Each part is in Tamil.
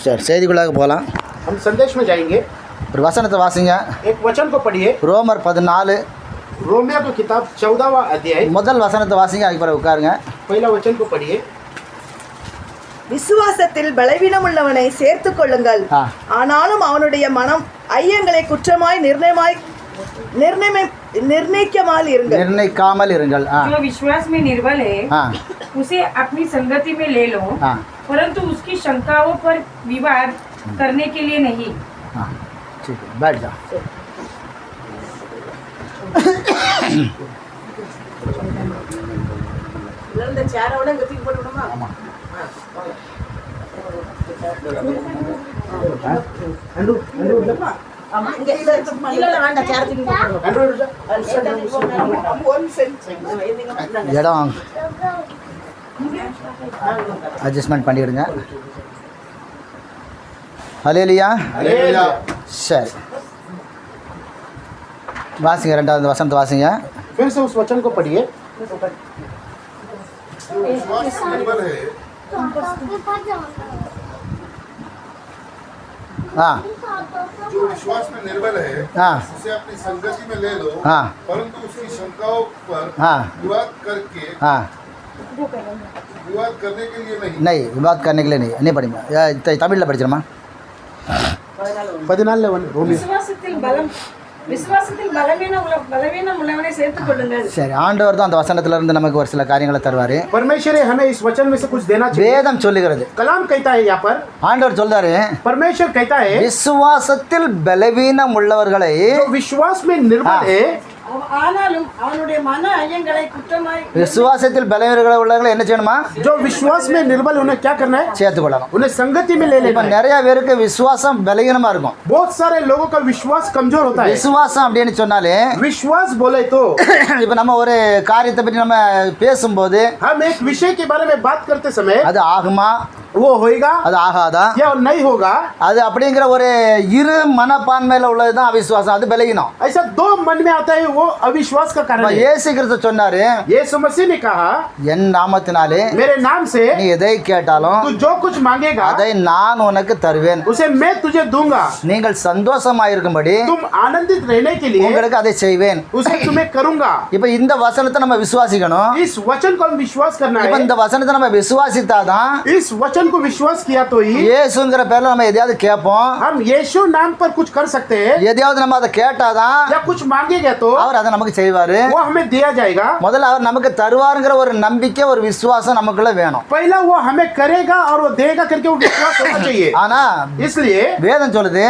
சரி, செய்திக்குள்ளாக போகலாம். हम संदेश में जाएंगे. ஒரு வசனத்தை வாசிங்க. एक वचन को पढ़िए. ரோமர் 14 रोमियो की किताब 14वां अध्याय. முதல் வசனத்தை வாசிங்க. அதுக்கு பிறகு உட்காருங்க. पहला वचन को पढ़िए. விசுவாசத்தில் பலவீனமுள்ளவனை சேர்த்துக் கொள்ளுங்கள். ஆனாலும் அவனுடைய மனம் ஐயங்களை குற்றமாய் निर्णयकामल இருங்கள். जो विश्वास में निर्बल है उसे अपनी संगति में ले लो, परंतु उसकी शंकाओं पर विवाद करने के लिए नहीं. ठीक है, बैठ जाओ. இடம் அட்ஜஸ்ட்மெண்ட் பண்ணிடுங்க. ஹல்லேலூயா. சரி, வாசிங்க. ரெண்டாவது வசனத்தை வாசிங்க. फिर से उस वचन को पढ़िए. हाँ, जो विश्वास में निर्बल है उसे अपनी संगति में ले लो, परंतु उसकी शंकाओं पर विवाद करने के लिए नहीं. विवाद करने के लिए नहीं पढ़ेंगे. तमिल படிச்சிரமா. 14 விசுவாசத்தில் பலவீனம் உள்ளவனை சேர்த்துக் கொள்ளுங்கள். சரி, ஆண்டவர் தான் அந்த வசனத்துல இருந்து நமக்கு ஒரு சில காரியங்களை தருவாரு. परमेश्वर हमें इस वचन में से कुछ देना चाहिए. வேதம் சொல்லுகிறது. कलाम कहता है यहाँ पर. ஆண்டவர் சொல்றாரு, परमेश्वर कहता है விசுவாசத்தில் பலவீனம் உள்ளவர்களை, जो विश्वास में निर्बल है, ஆனாலும் அவனுடைய மன ஐயங்களை குற்றமாய் விசுவாசத்தில் பலவீனம் உள்ளவர்களை என்ன செய்யணுமா? जो विश्वास में निर्बल उन्हें क्या करना है? சேர்த்து கொள்ளணும். उन्हें संगति में ले लेना है. நிறைய பேருக்கு விசுவாசம் பலவீனமா இருக்கும். बहुत सारे लोगों का विश्वास कमजोर होता है. விசுவாசம் அப்படின்னு சொன்னாலே, विश्वास बोले तो இப்ப நம்ம ஒரு காரியத்தை பற்றி நம்ம பேசும்போது, हम एक विषय के बारे में बात करते समय அது ஆகுமா, वो होएगा, அது ஆகாதா, या नहीं होगा, அது அப்படிங்கிற ஒரு இரு மனப்பான்மையில உள்ளதுதான் அவிசுவாசம். அது பலவீனம். ऐसा दो मन में आता है, वो अविश्वास का कारण है. இயேசு கிறிஸ்து சொன்னாரு, यीशु मसीह ने कहा, என் நாமத்தினாலே मेरे नाम से நீ எதை கேட்டாலும் तू जो कुछ मांगेगा அதை நான் உனக்கு தருவேன். उसे मैं तुझे दूंगा. நீங்கள் சந்தோஷமாயிருக்கும்படி तुम आनंदित रहने के लिए உங்களுக்கு அதை செய்வேன். उसे तुम्हें करूंगा. இப்ப இந்த வசனத்தை நம்ம விசுவாசிக்கணும். इस वचन को हम विश्वास करना இப்ப है. இந்த வசனத்தை நம்ம விசுவாசித்தாதான் इस वचन को विश्वास किया तो ही இயேசுங்கிற பேர்ல நம்ம எதையாவது கேட்போம். हम यीशु नाम पर कुछ कर सकते हैं. எதையாவது நம்ம அதை கேட்டாதான் या कुछ मांगेगा तो அவர் அதை நமக்கு செய்வாரு. वो हमें दिया जाएगा. முதல்ல அவர் நமக்கு தருவாருங்கிற ஒரு நம்பிக்கை, ஒரு விசுவாசம் நமக்குள்ள வேணும். पहला वो हमें करेगा और वो देगा करके वो विश्वास होना चाहिए. ஆனா इसलिए வேதம் சொல்லுது,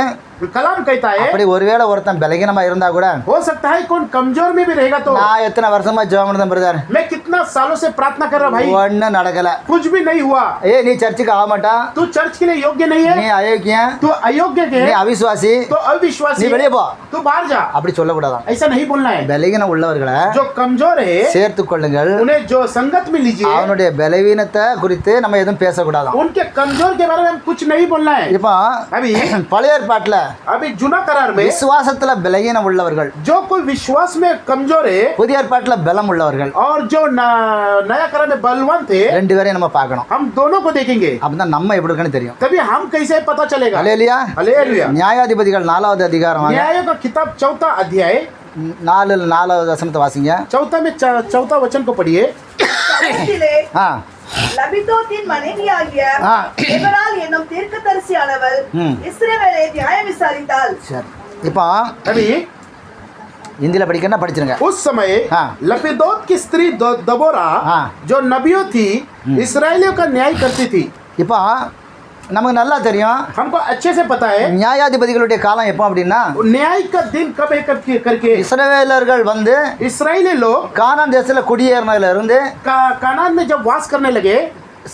कलाम कहता है அப்படி ஒருவேளை ஒருத்தன் பலகீனமா இருந்தா கூட, हो सकता है कौन कमजोर में भी रहेगा तो நான் எத்தனை வருஷமா ஜெபம் பண்ணேன் பிரதர், मैं कितना सालों से प्रार्थना कर रहा भाई, ஒண்ணும் நடக்கல, कुछ भी नहीं हुआ. நீ சர்ச்சுக்கு ஆக மாட்டா, तू चर्च के लिए योग्य नहीं நீ है, அயோக்கியன், तू अयोग्य நீ है, அவிசுவாசி, तो अविश्वासी நீ வெளியே போ, तू बाहर जा. அப்படி சொல்லக்கூடாதான். ऐसा नहीं बोलना है. பலகீனம் உள்ளவர்களை जो कमजोर है சேர்த்துக் கொள்ளுங்கள். उन्हें जो संगत में लीजिए. அவனுடைய பலவீனத்தை குறித்து நம்ம எதுவும் பேசக்கூடாதான். उनके कमजोर के बारे में हम कुछ नहीं बोलना है. இப்போ अभी பழைய ஏற்பாட்டுல अभी जुना करार में விசுவாசத்துல பலகீனம் உள்ளவர்கள், जो कोई विश्वास में कमजोर है புதிய ஏற்பாட்டுல பலம் உள்ளவர்கள், और जो नया करार में बलवान थे, ரெண்டு பேரையும் நம்ம பார்க்கணும். हम दोनों को देखेंगे. அப்பதான் நம்ம எப்படி இருக்குன்னு தெரியும். तभी हम कैसे पता चलेगा. ஹல்லேலூயா. हालेलुया. நியாயாதிபதிகள் 4வது அதிகாரம் न्यायों का किताब 4वां अध्याय 4வது வசனத்தை வாசிங்க. 4 में 4वां वचन को पढ़िए. லபிதோத்தின் மனைவியாகிய எபரால் என்னும் தீர்க்கதரிசியானவள் இஸ்ரவேலை நியாயம் விசாரித்தாள். சரி, இப்போ अभी हिंदी படிக்கணும்னா படிச்சிருங்க. उस समय लपिदोत की स्त्री दबोरा जो नबियों थी, इस्राएलियों का न्याय करती थी. இப்போ நமக்கு நல்லா தெரியும், हमको अच्छे से पता है நியாயாதிபதிகளுடைய காலம் எப்போ அப்படின்னா, न्याय का दिन कब है करके இஸ்ரவேலர்கள் வந்து इस्राएली लोग கானான் தேசத்துல குடியேறினதுல இருந்து कानान में जब वास करने लगे,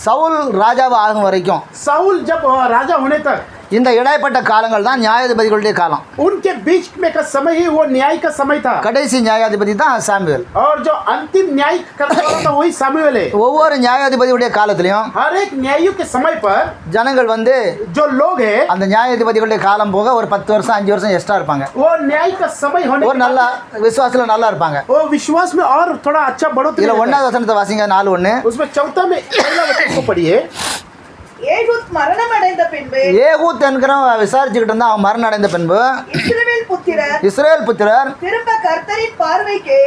சவுல் ராஜாவா ஆகும் வரைக்கும், साउल जब राजा होने तक, இந்த இடைப்பட்ட காலங்கள் தான் நியாயாதிபதிகளுடைய காலம். उनके बीच में का समय ही वो न्याय का समय था. கடைசி நியாயாதிபதி தான் சாமுவேல். और जो अंतिम न्याय करने वाला था वही सामुएल है. ஒவ்வொரு நியாயாதிபதியுடைய காலத்திலையும் हर एक न्यायियों के समय पर ஜனங்கள் வந்து जो लोग है, அந்த நியாயாதிபதிகளுடைய காலம் போக ஒரு 10 வருஷம் 5 வருஷம் எக்ஸ்ட்ரா இருப்பாங்க. वो न्याय का समय होने ஒரு நல்ல விசுவாசத்துல நல்லா இருப்பாங்க. वो विश्वास में और थोड़ा अच्छा बढ़ोतरी. இதுல 1வது வசனத்தை வாசிங்க. 4:1 उसमें 4 में पहला वचन को पढ़िए. ஏகூத் மரணம் அடைந்த பின்பு ஏகூத் என்கிறவன் விசாரிச்சுக்கிட்டு இருந்தான். அவன் மரணம் அடைந்த பின்பு இஸ்ரவேல் புத்திரர் திரும்ப கர்த்தரின் பார்வைக்கு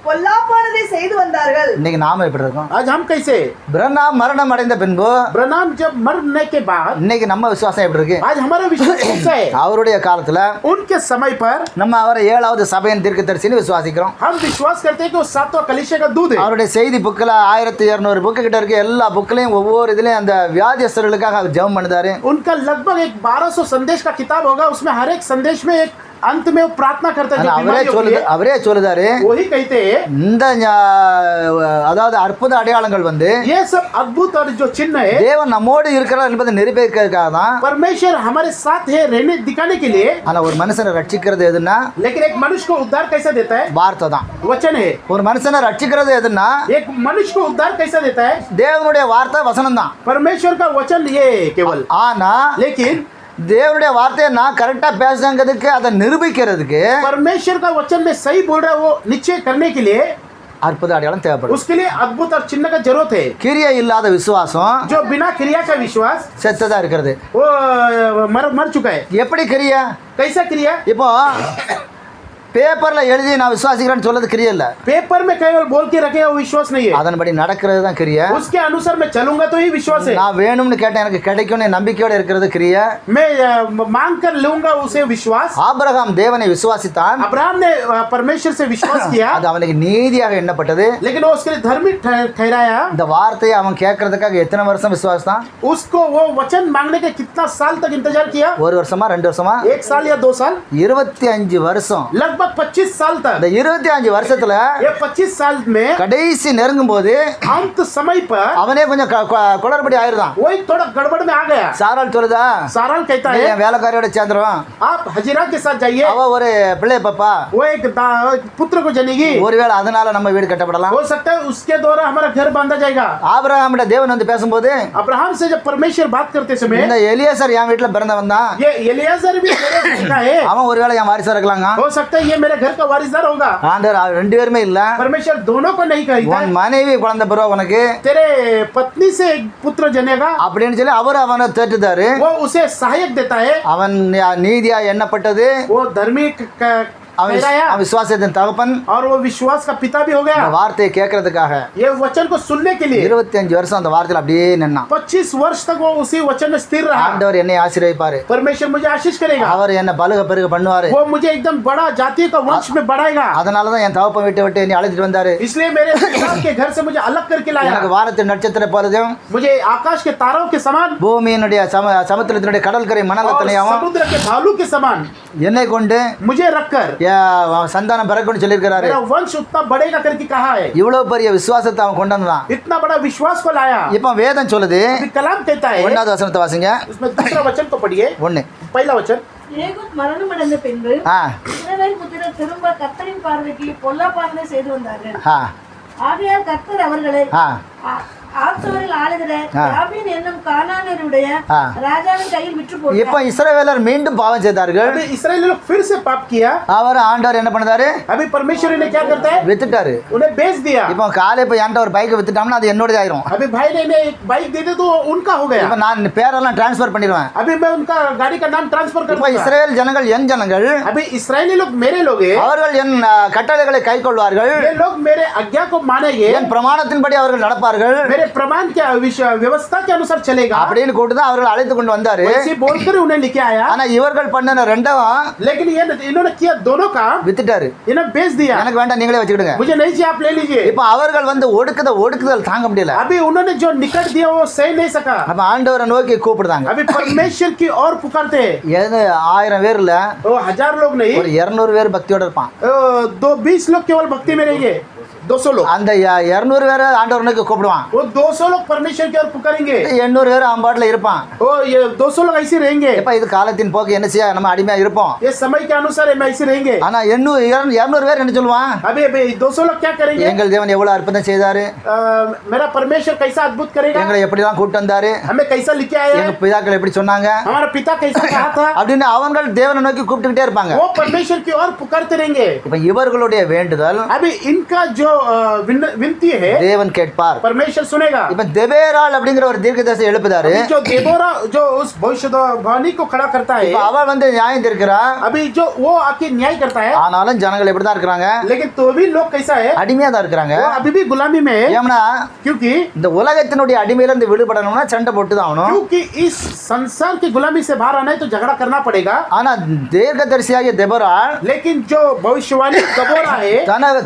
பொல்லாப்பானதை செய்து வந்தார்கள். இன்னைக்கு நாம எப்படி இருக்கோம்? आज हम कैसे? பிரனாம் மரணம் அடைந்த பின்பு ब्रनाम जब मरने के बाद இன்னைக்கு நம்ம விசுவாசம் எப்படி இருக்கு? आज हमारा विश्वास कैसा है? அவருடைய காலத்துல उनके समय पर நம்ம அவரை 7வது சபையின் தீர்க்கதரிசின்னு விசுவாசிக்கிறோம். हम विश्वास करते हैं कि वो 7वां कलीसिया का दूध है. அவருடைய செய்தி புக்கில் 1200 புக்கு கிட்ட இருக்கு. எல்லா புக்லையும் ஒவ்வொரு இதுலயும் அந்த வியாதியஸ்தர்களுக்காக அவர் ஜெபம் பண்ணுதாரு. उनका लगभग एक 1200 संदेश का किताब होगा. उसमें हर एक संदेश में एक अंत में वो प्रार्थना करता है. அவரே சொல்லுதாரு, वही कहते हैं இந்த அதாவது அற்புத அடையாளங்கள் வந்து ये सब अद्भुत और जो चिन्ह है தேவன் நம்மோடு இருக்கிறார் என்பதை நிரூபிக்கிறதுக்காக தான். परमेश्वर हमारे साथ है रहने दिखाने के लिए. ஆனா ஒரு மனுஷனை ரட்சிக்கிறது எதுன்னா लेकिन एक मनुष्य को उद्धार कैसा देता है? வார்த்தை தான். वचन है. ஒரு மனுஷனை ரட்சிக்கிறது எதுன்னா एक मनुष्य को उद्धार कैसा देता है? தேவனுடைய வார்த்தை வசனம் தான். परमेश्वर का वचन ये केवल. ஆனா लेकिन தேவனுடைய வார்த்தையை நான் கரெக்டா பேசுறதுக்கு அதை நிரூபிக்கிறதுக்கு परमेश्वर का वचन में सही बोल रहा है वो निश्चय करने के लिए அற்புத அடையாளம் தேவைப்படும். उसके लिए अद्भुत और चिन्ह का जरूरत है. கிரியை இல்லாத விசுவாசம் जो बिना क्रिया का विश्वास செத்ததா இருக்கிறது. वो मर चुका है. எப்படி கிரியா? कैसा क्रिया? இப்போ பேப்பர்ல எழுதி நான் விசுவாசிக்கிறேன்னு சொல்றது கிரியை இல்ல. पेपर में केवल बोल के रखे वो विश्वास नहीं है. அதன்படி நடக்கிறது தான் கிரியை. उसके अनुसार मैं चलूंगा तो ही विश्वास है. நான் வேணும்னு கேட்டேன் எனக்கு கிடைக்கும்னு நம்பிக்கையோட இருக்கிறது கிரியை. मैं मांग कर लूंगा उसे विश्वास. ஆபிரகாம் தேவனை விசுவாசித்தான். अब्राहम ने परमेश्वर से विश्वास किया. அது அவனுக்கு நீதியாக எண்ணப்பட்டது. लेकिन वो उसके लिए धर्मी ठहराया. இந்த வார்த்தையை அவன் கேட்கறதுக்காக எத்தனை வருஷம் விசுவாசம்? उसको वो वचन मांगने के कितना साल तक इंतजार किया? ஒரு வருஷமா 2 வருஷமா 1 साल या 2 साल? 25 வருஷம். लगभग 25 साल तक. இந்த 25 வருஷத்துல ये 25 साल में கடைசி நெருங்கும் போது अंत समय पर அவனே கொஞ்சம் குளறுபடி ஆயிருந்தான். वही थोड़ा गड़बड़ में आ गया. சாராள் சொல்லுதா, साराल कहता है என் வேலைக்காரியோட சேர்ந்துரும், आप हजीरा के साथ जाइए. அவ ஒரு பிள்ளை பாப்பா, वो एक पुत्र को जनेगी. ஒருவேளை அதனால நம்ம வீடு கட்டப்படலாம். हो सकता है उसके द्वारा हमारा घर बांधा जाएगा. ஆபிரகாமிட தேவன் வந்து பேசும்போது अब्राहम से जब परमेश्वर बात करते समय இந்த எலியாசர் என் வீட்டுல பிறந்தவன் தான், ये एलियाजर भी मेरे घर का है. அவன் ஒருவேளை என் வாரிசா இருக்கலாங்க. हो सकता है ये मेरे घर का वारिसदार होगा. ஆண்டவர் ரெண்டு பேருமே இல்ல, परमेश्वर दोनों को नहीं कहता உன் மனைவி குழந்தை பிறகு உனக்கு तेरे पत्नी से एक पुत्र जनेगा அப்படின்னு சொல்லி அவர் அவனை தேட்டுதாரு. वो उसे सहायक देता है. அவன் நீதியா எண்ணப்பட்டது, वो धर्मी அவன் விசுவாசத்தின் தகப்பன், और वो विश्वास का पिता भी हो இந்த गया. வார்த்தையை கேட்கறதுக்காக ये वचन को सुनने के लिए 25 வருஷம் அந்த வார்த்தையில அப்படியே நின்னான். 25 वर्ष तक वो उसी वचन में स्थिर रहा. ஆண்டவர் என்னை ஆசீர்வதிப்பாரு, परमेश्वर मुझे आशीष करेगा. அவர் என்ன பலுக பெருக பண்ணுவாரு. वो मुझे एकदम बड़ा जाति का वंश में बढ़ाएगा. அதனாலதான் என் தகப்பன் விட்டு என்னை அழைச்சிட்டு வந்தாரு. इसलिए मेरे पिता के घर से मुझे अलग करके लाया. எனக்கு வானத்தின் நட்சத்திர போலதும் मुझे आकाश के तारों के समान பூமியினுடைய சமுத்திரத்தினுடைய கடற்கரை और மணலத்திலையும் समुद्र के भालू के समान என்னை கொண்டு मुझे रखकर சந்தானம் பிறக்குன்னு சொல்லியிருக்கிறாரு. मेरा वंश उतना बढ़ेगा करके कहा है. இவ்வளவு பெரிய விசுவாசத்தை அவன் கொண்டு வந்தான். इतना बड़ा विश्वास को लाया. இப்ப வேதம் சொல்லுது, अभी कलाम कहता है 1வது வசனத்தை வாசிங்க. उसमें दूसरा वचन को पढ़िए. 1 पहला वचन ஏகூத் மரணம் அடைந்த பின்பு ஆ இஸ்ரவேல் புத்திரர் திரும்ப கர்த்தரின் பார்வைக்கு பொல்லாப்பானதை செய்து வந்தார்கள். ஆ ஆகையால் கர்த்தர் அவர்களை ஆ ஆத்சோரில் ஆளுகிற யாபீன் என்னும் கானானியருடைய ராஜாவின் கையில் விற்று போட்டார். இப்ப இஸ்ரவேலர் மீண்டும் பாவம் செய்தார்கள். अभी इस्राएली लोग फिर से पाप किया. அவர் ஆண்டவர் என்ன பண்ணாரு? अभी परमेश्वर ने क्या करता है? வித்துட்டாரு. उन्हें बेच दिया. இப்ப காலை இப்ப என்கிட்ட ஒரு பைக் வித்துட்டோம்னா அது என்னோட ஆயிரும். अभी भाई ने इन्हें एक बाइक दे दे तो उनका हो गया. இப்ப நான் பேரெல்லாம் ட்ரான்ஸ்ஃபர் பண்ணிடுவேன். अभी मैं उनका गाड़ी का नाम ट्रांसफर कर இப்ப दूंगा. இஸ்ரவேல் ஜனங்கள் என் ஜனங்கள், अभी इस्राएली लोग मेरे लोग हैं. அவர்கள் என் கட்டளைகளை கைக்கொள்வார்கள், ये लोग मेरे आज्ञा को मानेंगे. என் பிரமாணத்தின்படி அவர்கள் நடப்பார்கள், मेरे प्रमाण के व्यवस्था के अनुसार चलेगा. அப்படின்னு கூட்டு தான் அவர்கள் அழைத்து கொண்டு வந்தாரு. वैसे बोलकर उन्हें लेके आया. ஆனா இவர்கள் பண்ணன ரெண்டும் लेकिन ये इन्होंने किया दोनों काम. வித்துட்டாரு. इन्हें बेच दिया. எனக்கு வேண்டாம் நீங்களே வச்சுக்கிடுங்க. मुझे नहीं चाहिए आप ले लीजिए. இப்ப அவர்கள் வந்து ஒடுக்குதல் தாங்க முடியல. अभी उन्होंने जो निकट दिया वो सही नहीं सका. அப்ப ஆண்டவரை நோக்கி கூப்பிடுறாங்க. अभी परमेश्वर की ओर पुकारते हैं. 1000 பேர் இல்ல, वो 1000 लोग नहीं, ஒரு 200 பேர் பக்தியோட இருப்பான். 20 लोग केवल भक्ति में रहेंगे. 200 लोग, அந்த 200 பேர் ஆண்டவர் நோக்கி கூப்பிடுவான். वो 200 लोग परमेश्वर की ओर पुकारेंगे. 800 பேர் அம்பாட்ல இருப்பான். वो ये 200 लोग ऐसे रहेंगे. இப்ப இது காலத்தின் போக்கு, என்ன செய்ய நம்ம அடிமையா இருப்போம். ये समय के अनुसार हम ऐसे रहेंगे. ஆனா 200 பேர் என்ன சொல்லுவான்? अभी 200 लोग क्या करेंगे? எங்கள் தேவன் எவ்வளவு அற்புதம் செய்தாரு, मेरा परमेश्वर कैसा अद्भुत करेगा, எங்களை எப்படிலாம் கூட்டு வந்தாரு, हमें कैसा लेके आया எங்க है, பிதாக்கள் எப்படி சொன்னாங்க हमारा पिता कैसा कहा था, அப்படின்னு அவங்கள் தேவனை நோக்கி கூப்பிட்டுக்கிட்டே இருப்பாங்க. वो परमेश्वर की ओर पुकारते रहेंगे. இப்ப இவர்களுடைய வேண்டுதல் अभी इनका जो विनती है தேவன் கேட்பார். परमेश्वर सुनेगा। இப்ப தெபேராள் அப்படிங்கிற ஒரு தீர்க்கதரிசி எழுப்புதாரு. जो देबोरा जो उस भविष्यवाणी को खड़ा करता है, இப்ப அவ வந்து நியாயம் தீர்க்கிறா. अभी जो वो आके न्याय करता है, ஆனாலும் ஜனங்கள் எப்படி தான் இருக்காங்க? लेकिन तो भी लोग कैसा है, அடிமையா தான் இருக்காங்க. वो अभी भी गुलामी में है। ஏன்னா क्योंकि இந்த உலகத்தினுடைய அடிமையில இருந்து விடுபடணும்னா சண்டை போட்டு தான் ஆகணும். क्योंकि इस संसार की गुलामी से बाहर आना है तो झगड़ा करना पड़ेगा। ஆனா தீர்க்கதரிசியாகிய தெபோராள் लेकिन जो भविष्यवाणी दबोरा है,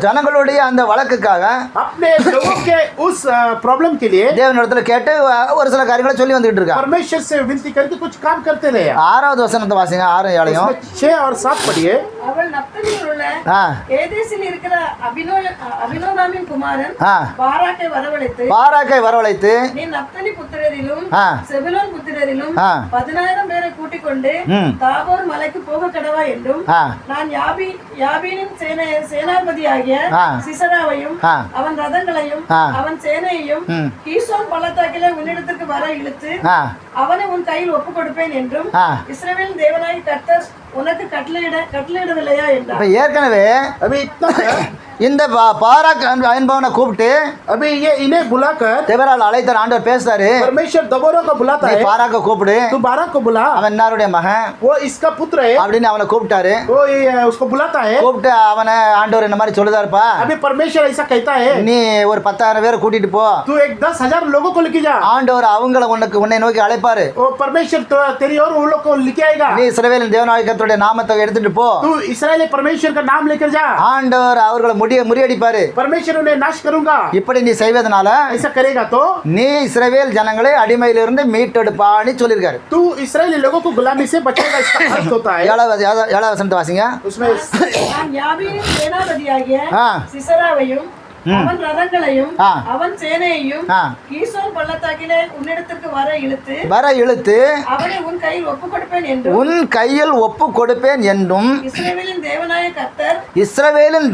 ஜனங்களுடைய அந்த வழக்குக்காக अपने लोगों के उस प्रॉब्लम के लिए தேவனிடத்துல கேட்டு ஒரு சில காரியங்களை சொல்லி வந்துகிட்டு இருக்கா. परमेश्वर से विनती करके कुछ काम करते रहे। 6வது வசனத்தை வாசிங்க. 6 7 6 और 7 पढ़िए। அவள் நப்தலியில் உள்ள ஏதேசில் இருக்கிற அபினோதாமின் குமாரன் பாராக்கை வரவழைத்து நீ நப்தலி புத்திரரிலும் செபுலோன் புத்திரரிலும் 10,000 பேரை கூட்டிக் கொண்டு தாபோர் மலைக்கு போக கடவா என்றும் நான் யாபீனின் சேனாபதியாகிய சிசராவையும் அவன் ரதங்களையும் அவன் சேனையையும் கீசோன் பள்ளத்தாக்கிலே உன்னிடத்திற்கு வர இழுத்து அவனை உன் கையில் ஒப்பு கொடுப்பேன் என்றும் இஸ்ரவேல் தேவனாய் கர்த்தர் உனக்கு கட்டளையிடவில்லையா என்றார். ஏற்கனவே இந்த பாராக் என்பவனை கூப்பிட்டு अभी ये इन्हें बुलाकर தெபோராள் அழைத்தார். ஆண்டவர் பேசுறாரு. परमेश्वर दबोरा को बुलाता है, பாராக்க கூப்பிடு, तू बाराक को बुला, அவன் இன்னாருடைய மகன், वो इसका पुत्र है அப்படின்னு அவனை கூப்பிட்டாரு. वो उसको बुलाता है। கூப்பிட்டு அவனை ஆண்டவர் இந்த மாதிரி சொல்லுதாருப்பா, अभी परमेश्वर ऐसा कहता है, நீ ஒரு 10,000 பேரை கூட்டிட்டு போ, तू एक 10,000 लोगों को लेके जा। ஆண்டவர் அவங்கள உன்னை நோக்கி அழைப்பாரு. वो परमेश्वर तेरी और उन लोग को लेके आएगा। நீ இஸ்ரவேலின் தேவனாகிய கர்த்தருடைய நாமத்தை எடுத்துட்டு போ, तू इस्राएली परमेश्वर का नाम लेकर जा, ஆண்டவர் அவர்களை முறியடிப்பாரு. परमेश्वर उन्हें नाश करूंगा। இப்படி நீ செய்வதனால ऐसा करेगा तो நீ இஸ்ரவேல் ஜனங்களை அடிமையிலிருந்து மீட்டெடுப்பான்னு சொல்லியிருக்காரு. तू इस्राएली लोगों को गुलामी से बचाएगा, इसका अर्थ होता है। 7வது வசனத்தை வாசிங்க. उसमें நான் யாபீனின் சேனாபதியாகிய சிசராவையும் அவன் ரதங்களையும் அவன் சேனையையும் கீசோன் பள்ளத்தாக்கிலே உன்னிடத்திற்கு வர இழுத்து அவனை உன் கையில் ஒப்பு கொடுப்பேன் என்றும் இஸ்ரவேலின்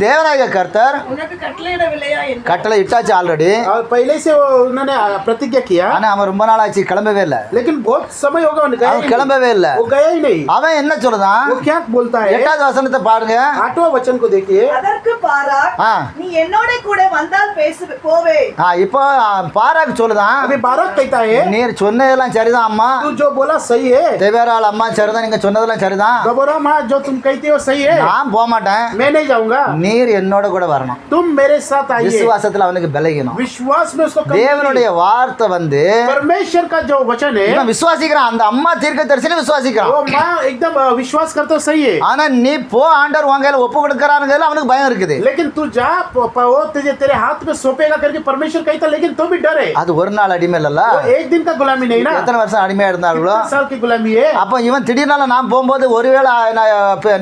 தேவனாய கர்த்தர் உனக்கு கட்டளையிடவில்லையா என்று. கட்டளை இட்டாச்சு ஆல்ரெடி. पहले से उन्होंने प्रतिज्ञा किया, ஆனா அவன் ரொம்ப நாள் ஆச்சு கிளம்பவே இல்ல. लेकिन बहुत समय होगा அவன் கிளம்பவே இல்ல. वो गया ही नहीं। அவன் என்ன சொல்றான்? वो क्या बोलता है? 8வது வசனத்தை பாருங்க. 8वां वचन को देखिए। அதற்கு பாராக் நீ என்னோட கூட வந்தால் போவே. இப்போ பாராக் சொல்லுதான், अभी बाराक कहता है, நீர் சொன்னதெல்லாம் சரிதான் அம்மா, तू जो बोला सही है। தெபோராள் அம்மா சரிதான், நீங்க சொன்னதெல்லாம் சரிதான், दबोरा माँ जो तुम कहती हो सही है, நான் போக மாட்டேன், मैं नहीं जाऊंगा, நீர் என்னோட கூட வரணும். तुम मेरे साथ आइए। விசுவாசத்துல அவனுக்கு பலகீனம். विश्वास में उसको தேவனுடைய வார்த்தை வந்து परमेश्वर का जो वचन है இவன் விசுவாசிக்கிறான். அந்த அம்மா தீர்க்கதரிசியை விசுவாசிக்கிறான். वो माँ एकदम विश्वास करते हो सही है, ஆனா நீ போ ஆண்டவர் உன் கையில ஒப்பு கொடுக்கறாருங்கல அவனுக்கு பயம் இருக்குது. लेकिन तू जा, वो तेरे हाथ में सौंपेगा करके परमेश्वर कहता, लेकिन तो भी डर है। அது ஒரு நாள் அடிமை இல்லல்ல, एक दिन का गुलामी नहीं ना, எத்தனை வருஷம் அடிமையா இருந்தாங்களோ साल की गुलामी है। அப்ப இவன் திடீர்னால நான் போகும்போது ஒருவேளை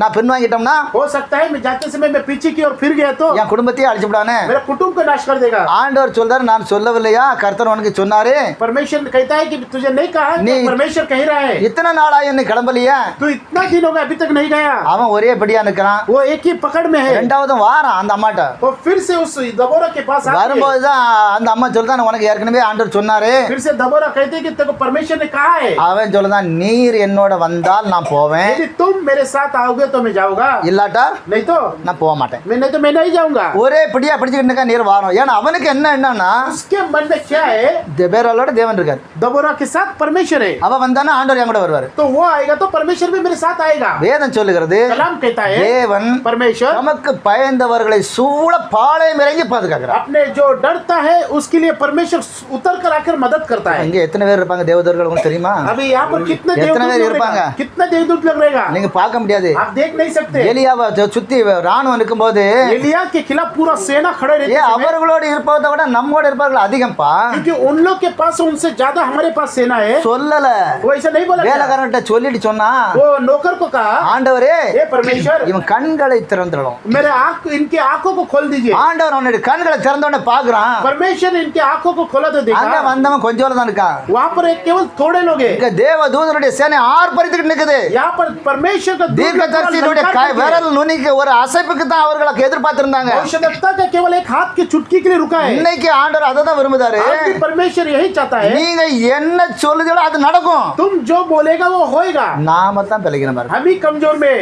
நான் பின் வாங்கிட்டோம்னா, हो सकता है मैं जाते समय मैं पीछे की ओर फिर गया तो என் குடும்பத்தையே அழிச்சு விடானே, मेरा कुटुंब को नाश कर देगा। ஆண்டவர் சொல்றாரு, நான் சொல்லவில்லையா, கர்த்தர் உனக்கு சொன்னாரு, परमेश्वर कहता है कि तुझे नहीं कहा, परमेश्वर कह रहा है இத்தனை நாளா என்ன கிளம்பலையா, तू इतना दिन हो गया अभी तक नहीं गया। அவன் ஒரே படியா நிக்கிறான். वो एक ही पकड़ में है। 2வது வாரம் அந்த அம்மாட்ட वो फिर से उस दबोरा के पास வரும்போது தான் அந்த அம்மா சொல்லுதான், உனக்கு ஏற்கனவே ஆண்டவர் சொன்னாரு. फिर से दबोरा कहते कि तेरे को परमेश्वर ने कहा है। அவன் சொல்லுதான், நீர் என்னோட வந்தால் நான் போவேன், यदि तुम मेरे साथ आओगे तो मैं जाऊंगा, இல்லாட்டா नहीं तो நான் போக மாட்டேன். मैं नहीं जाऊंगा। ஒரே படியா பிடிச்சிட்டு இருக்கா, நீர் வாரம். ஏன்னா அவனுக்கு என்னன்னா उसके मन में क्या है, தெபோராளோட தேவன் இருக்காரு, दबोरा के साथ परमेश्वर है। அவ வந்தானா ஆண்டவர் என் கூட வருவாரு. तो वो आएगा तो परमेश्वर भी मेरे साथ आएगा। வேதம் சொல்லுகிறது, कलाम कहता है தேவன் परमेश्वर நமக்கு பயந்தவர்களை சூழ பாளையம் இறங்கி பாதுகாக்கிறார். अपने जो डरता है उसके लिए परमेश्वर उतर कर आकर मदद करता है। இங்க எத்தனை பேர் இருப்பாங்க தேவதூதர்கள் உங்களுக்கு தெரியுமா? अभी यहाँ पर कितने எத்தனை பேர் இருப்பாங்க? कितने देवदूत लग रहेगा, நீங்க பார்க்க முடியாது. आप देख नहीं सकते। எலியாவை சுத்தி ராணுவம் இருக்கும்போது एलिया के खिलाफ पूरा सेना खड़े रहते हैं, அவர்களோடு இருப்பதை விட நம்மோட இருப்பார்கள் அதிகம்பா. क्योंकि उन लोग के पास उनसे ज्यादा हमारे पास सेना है। சொல்லல, वो ऐसा नहीं बोला, வேலைக்காரன்ட்ட சொல்லிட்டு சொன்னா, वो नौकर को कहा, ஆண்டவரே हे परमेश्वर இவன் கண்களை திறந்துடும், मेरे इनके आंखों को खोल दीजिए। ஆண்டவர் அவனுடைய கண்களை திறந்தோடனே பாக்குறான். परमेश्वर इनके आंखों को खोला तो அங்க देखा வந்தவன் கொஞ்சம் தான் இருக்கான். वहाँ पर एक केवल थोड़े लोग हैं। இங்க தேவதூதனுடைய சேனை ஆர்ப்பரித்துக்கிட்டு நிக்குது. यहाँ पर परमेश्वर का दूत தீர்க்கதரிசியுடைய விரல் நுனிக்கு ஒரு அசைப்புக்கு தான் அவர்களுக்கு எதிர்பார்த்திருந்தாங்க. भविष्यवक्ता का केवल एक हाथ की चुटकी के लिए रुका है। இன்னைக்கு ஆண்டவர் அதை தான் விரும்புதாரு. आज भी परमेश्वर यही चाहता है, நீங்க என்ன சொல்லுதோ அது நடக்கும். तुम जो बोलेगा वो होएगा। நாம தான் பலகீனமா இருக்கோம். हम ही कमजोर में,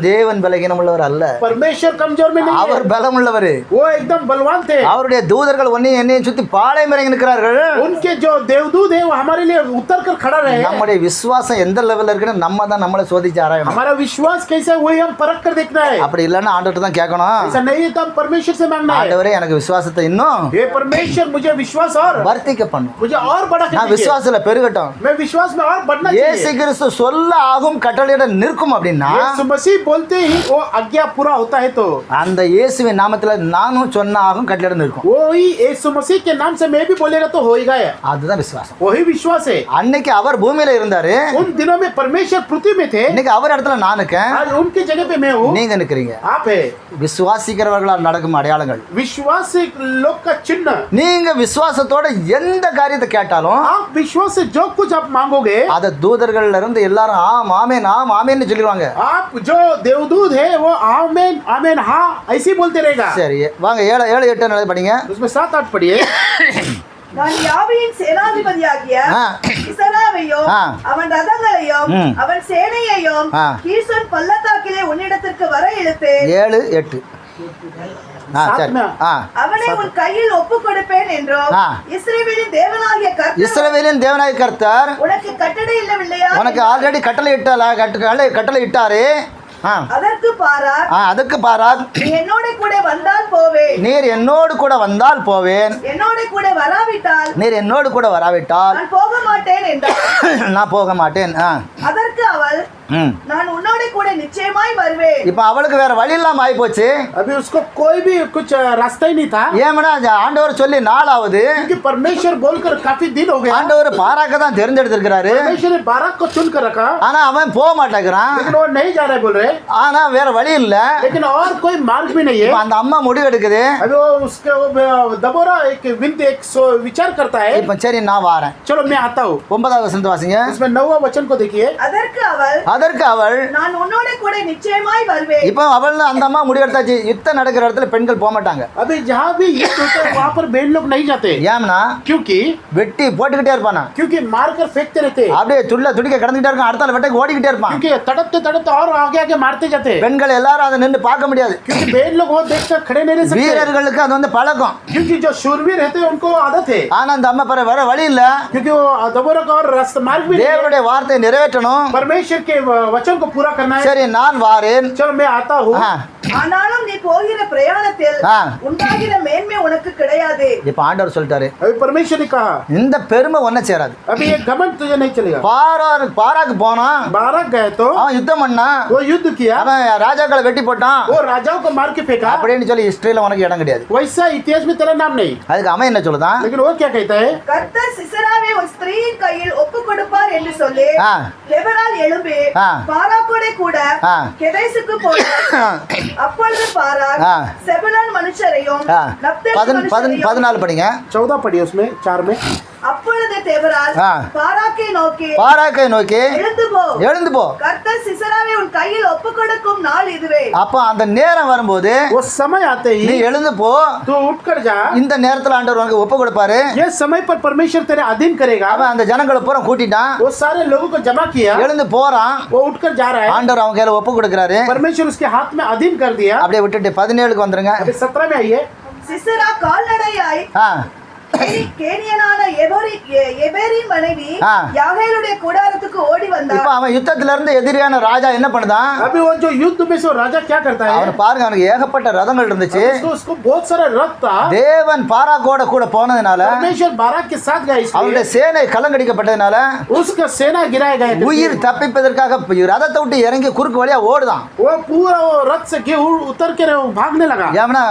தேவன் பலகீனம் உள்ளவர் அல்ல, परमेश्वर कमजोर में नहीं அவர் है, பலம் உள்ளவர். वो एकदम एकदम बलवान थे। அவருடைய தூதர்கள் ஒன்னையும் என்னையும் சுத்தி பாளையம் இறங்கி நிற்கிறார்கள். उनके जो देवदूत है वो हमारे लिए उतर कर खड़ा रहे। நம்முடைய விசுவாசம் எந்த லெவல்ல இருக்குன்னு நம்ம தான் நம்மளை சோதிச்சு ஆராயணும். हमारा विश्वास कैसा है वही हम परख कर देखना है। அப்படி இல்லைன்னா ஆண்டவர்ட்ட தான் கேட்கணும். ऐसा नहीं है तो हम परमेश्वर से मांगना है। ஆண்டவரே எனக்கு விசுவாசத்தை இன்னும் हे परमेश्वर मुझे विश्वास और வர்த்திக்க பண்ணு. मुझे और बड़ा कर நான் दीजिए। விசுவாசத்துல பெருகட்டும். मैं विश्वास में और बढ़ना இயேசு चाहिए। கிறிஸ்து சொல்ல ஆகும் கட்டளையிட நிற்கும் அப்படின்னா यीशु मसीह बोलते ही वो आज्ञा पूरा होता है तो அந்த இயேசுவின் நாமத்துல நானும் சொன்ன ஆகும் கட்டளையிட நிற்கும். वही यीशु मसीह के नाम से मैं भी बोलेगा तो होएगा। அதுதான் விசுவாசம். वही विश्वास है। அன்னைக்கு அவர் பூமியில இருந்தாரு. उन दिनों में परमेश्वर पृथ्वी में थे। இன்னைக்கு அவர் இடத்துல நான் இருக்கேன். आज उनकी जगह पे मैं हूँ। நீங்க நிக்கிறீங்க. आप है விசுவாசிக்கிறவர்களால் நடக்கும் அடையாளங்கள். विश्वास लोग का चिन्ह। நீங்க விசுவாசத்தோட எந்த காரியத்தை கேட்டாலும் आप विश्वास से जो कुछ आप मांगोगे அத தூதர்கள்ல இருந்து எல்லாரும் ஆம் ஆமென் ஆம் ஆமென்னு சொல்லிடுவாங்க. आप जो देवदूत है वो आमेन आमेन हाँ ऐसे ही बोलते रहेगा। சரி வாங்க 7 7 8 நிலை படிங்க. उसमें 7 8 पढ़िए। நான் யாபியின் சேனாதிபதியாகிய ஆ. சிசராவையும் ஆ. அவன் ரதங்களையும் ம். அவன் சேனையையும் ஆ. கீசோன் பள்ளத்தாக்கிலே உன்னிடத்திற்கு வர இழுத்தேன். 7 8 சரி அவனை உன் கையில் ஒப்புக் கொடுப்பேன் என்றும் ஆ. இஸ்ரவேலின் தேவனாகிய கர்த்தர் இஸ்ரவேலின் தேவனாய கர்த்தர் உனக்கு கட்டளை இல்லவில்லையா? உனக்கு ஆல்ரெடி கட்டளை இட்டாரு. அதற்கு பாரார், அதுக்கு பாரார், நீ என்னோட கூட வந்தால் போவேன், நீர் என்னோடு கூட வந்தால் போவேன், என்னோட கூட வராவிட்டால் நீர் என்னோடு கூட வராவிட்டால் நான் போக மாட்டேன் என்றார். நான் போக மாட்டேன். அதற்கு அவள், நான் உன்னோட கூட நிச்சயமாய் வருவேன். இப்ப அவளுக்கு வேற வழி இல்லாம ஆயி போச்சு. अभी उसको कोई भी कुछ रास्ता ही नहीं था। ஏமனா ஆண்டவர் சொல்லி நாளாவது क्योंकि परमेश्वर बोलकर काफी दिन हो गया। ஆண்டவர் பாராக்க தான் தெரிஞ்செடுத்திருக்காரு. परमेश्वर ने बाराक को चुन कर रखा। ஆனா அவன் போக மாட்டேங்கிறான். लेकिन वो नहीं जा रहे बोल रहे। ஆனா வேற வழி இல்ல। लेकिन और कोई मार्ग भी नहीं है। அந்த அம்மா முடிவு எடுக்குது. अभी वो उसके दबोरा एक विंद एक विचार करता है। இப்ப சரி நான் வரேன், चलो मैं आता हूँ। 9வது வசனத்தை வாசிங்க. इसमें 9वां वचन को देखिए। அதற்கு அவள், நான் உன்னோட கூட நிச்சயமாய் வருவேன். இப்போ அவள் அந்த அம்மா முடிவெடுத்தாச்சு, யுத்தம் நடக்கிற இடத்துல பெண்கள் போக மாட்டாங்க. अभी जहाँ भी युद्ध होता है वहाँ पर बहन लोग नहीं जाते। ஏம்னா क्योंकि வெட்டி போட்டுக்கிட்டே இருப்பானா, क्योंकि मार कर फेंकते रहते। அப்படியே துடிக்க கடந்துகிட்டே இருக்கான், அடுத்தால வெட்டக்கு ஓடிக்கிட்டே இருப்பான். क्योंकि तड़पते तड़पते और आगे आगे मारते जाते। பெண்கள் எல்லாரும் அதை நின்று பார்க்க முடியாது. क्योंकि बहन लोग वो देखकर खड़े नहीं रह सकते। வீரர்களுக்கு அது வந்து பழக்கம். क्योंकि जो शूरवीर रहते हैं उनको आदत है। ஆனா அந்த அம்மா பாரு வேற வழி இல்ல. क्योंकि वो दबोरा का और रास्ता मार्ग भी नहीं है। தேவனுடைய வார்த்தையை நிறைவேற்றணும். परमेश्वर के वचन को पूरा करना है। சரி நான் வாரேன். चलो मैं आता हूँ। ஆனாலும் நீ போகிற பிரயாணத்தில் உண்டாகிற மேன்மை உனக்கு கிடையாது. இப்ப ஆண்டவர் சொல்லிட்டாரு, अभी परमेश्वर ने कहा இந்த பெருமை ஒன்ன சேராது. अभी ये घमंड तुझे नहीं चलेगा। பாராக்கு போனா बाराक गए तो அவன் யுத்தம் பண்ணா, वो युद्ध किया, அவன் ராஜாக்களை வெட்டி போட்டான் वो राजाओं को मार के फेंका। அப்படின்னு சொல்லி ஹிஸ்டரியில உனக்கு இடம் கிடையாது. वैसा इतिहास में तेरा नाम नहीं। அதுக்கு அவன் என்ன சொல்லுதான், लेकिन वो क्या कहता है, கர்த்தர் சிசராவை ஒரு ஸ்திரீயின் கையில் ஒப்புக் கொடுப்பார் என்று சொல்லி லெபனான் எழும்பி பாராக்கோட கூட கெதேசுக்கு போனார். அப்பொழுது பாராக் செபுலோன் மனுஷரையும் நப்தலி மனுஷரையும் 14 படிங்க. 14 पढ़िए उसमें 4 में। அப்பொழுது தேவரால் பாராக்கை நோக்கி எழுந்து போ, கர்த்தர் சிசராவை உன் கையில் ஒப்புக் கொடுக்கும் நாள் இதுவே. அப்ப அந்த நேரம் வரும்போது वो समय आते ही நீ எழுந்து போ, तू उठकर जा। இந்த நேரத்துல ஆண்டவர் உனக்கு ஒப்பு கொடுப்பாரு. ये समय पर परमेश्वर तेरे अधीन करेगा। அவன் அந்த ஜனங்களை பூரா கூட்டிட்டான், वो सारे लोगों को जमा किया, எழுந்து போறான், वो उठकर जा रहा है। ஆண்டவர் அவங்க கையில ஒப்பு கொடுக்கறாரு. परमेश्वर उसके हाथ में अधीन कर दिया। அப்படியே விட்டுட்டு 17க்கு வந்துருங்க. अभी 17 में आइए। சிசரா கால்நடையாய் கேனியனான எபேரின் மனைவி யாகேலுடைய கூடாரத்துக்கு ஓடி வந்தார். இப்போ அவன் யுத்தத்துல இருந்து எதிரியான ராஜா என்ன பண்ணுதான், अभी वो जो युद्ध में से राजा क्या करता है, அவன் பாருங்க அவனுக்கு ஏகப்பட்ட ரதங்கள் இருந்துச்சு. उसको बहुत सारा रथ था। தேவன் பாராக்கோட கூட போனதுனால परमेश्वर बाराक के साथ गया, அவனுடைய சேனை கலங்கடிக்கப்பட்டதுனால उसका सेना गिराया गया। உயிர் தப்பிப்பதற்காக ரதத்தை விட்டு இறங்கி குறுக்கு வழியா ஓடுதான். वो पूरा वो रथ से उतर के भागने लगा। ஏன்னா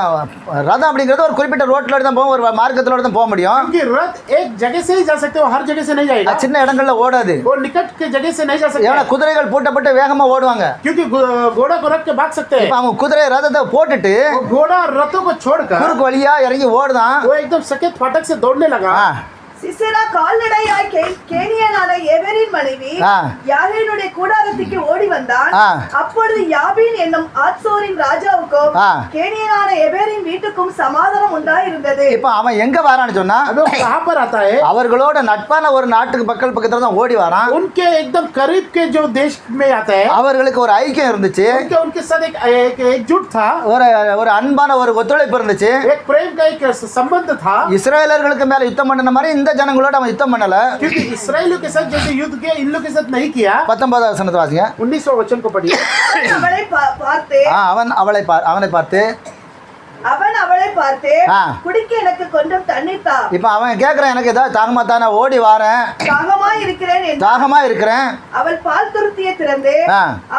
ரதம் அப்படிங்கிறது ஒரு குறிப்பிட்ட ரோட்ல தான் போகும், ஒரு மார்க்கத்துல தான் போக முடியும். क्योंकि रथ एक जगह से ही जा सकते हो, हर जगह से नहीं जाएगा। சின்ன இடங்கள்ல ஓடாது, वो निकट के जगह से नहीं जा सकते। ஏன்னா குதிரைகள் பூட்டப்பட்டு வேகமா ஓடுவாங்க, क्योंकि घोड़ा को रख के भाग सकते हैं। இப்ப அவன் குதிரை ரதத்தை போட்டுட்டு घोड़ा रथों को छोड़कर குறுக்கு வழியா இறங்கி ஓடுதான். वो एकदम सकेत फाटक से दौड़ने लगा। சிசெரா கால்நடையாய் கேனியனான ஏபேரின் மனைவி யாகேலுடைய கூடாரத்துக்கு ஓடி வந்தான். அப்பொழுது யாபீன் என்னும் ஆத்சோரின் ராஜாவுக்கும் கேனியனான ஏபேரின் வீட்டுக்கும் சமாதானம் உண்டாயிருந்தது. இப்ப அவன் எங்க வரான்னு சொன்னா அவர்களோட நட்பான ஒரு நாட்டுக்கு பக்கத்துல தான் ஓடி வரான். उनके एकदम करीब के जो देश में आता है அவர்களுக்கு ஒரு ஐக்கியம் இருந்துச்சு. उनके साथ एक एकजुट था. ஒரு அன்பான ஒரு ஒத்துழைப்பு இருந்துச்சு. एक प्रेम का एक संबंध था. இஸ்ரவேலர்களுக்கு மேல யுத்தம் பண்ணன மாதிரி இந்த ஜனங்களோட அவன் யுத்தம் பண்ணல. क्योंकि इस्राएलियों के साथ जैसे युद्ध किया इन लोगों के साथ नहीं किया. 19வது வசனத்தை வாசிங்க. 19वां वचन को पढ़िए. அவன் அவளை பார்த்து குடிக்க எனக்கு கொஞ்சம் தண்ணீர் தா. இப்ப அவன் கேக்குறான், எனக்கு ஏதாவது தாகமா தானே, ஓடி வாரேன், தாகமா இருக்கிறேன். அவள் பால் துருத்தியை திறந்து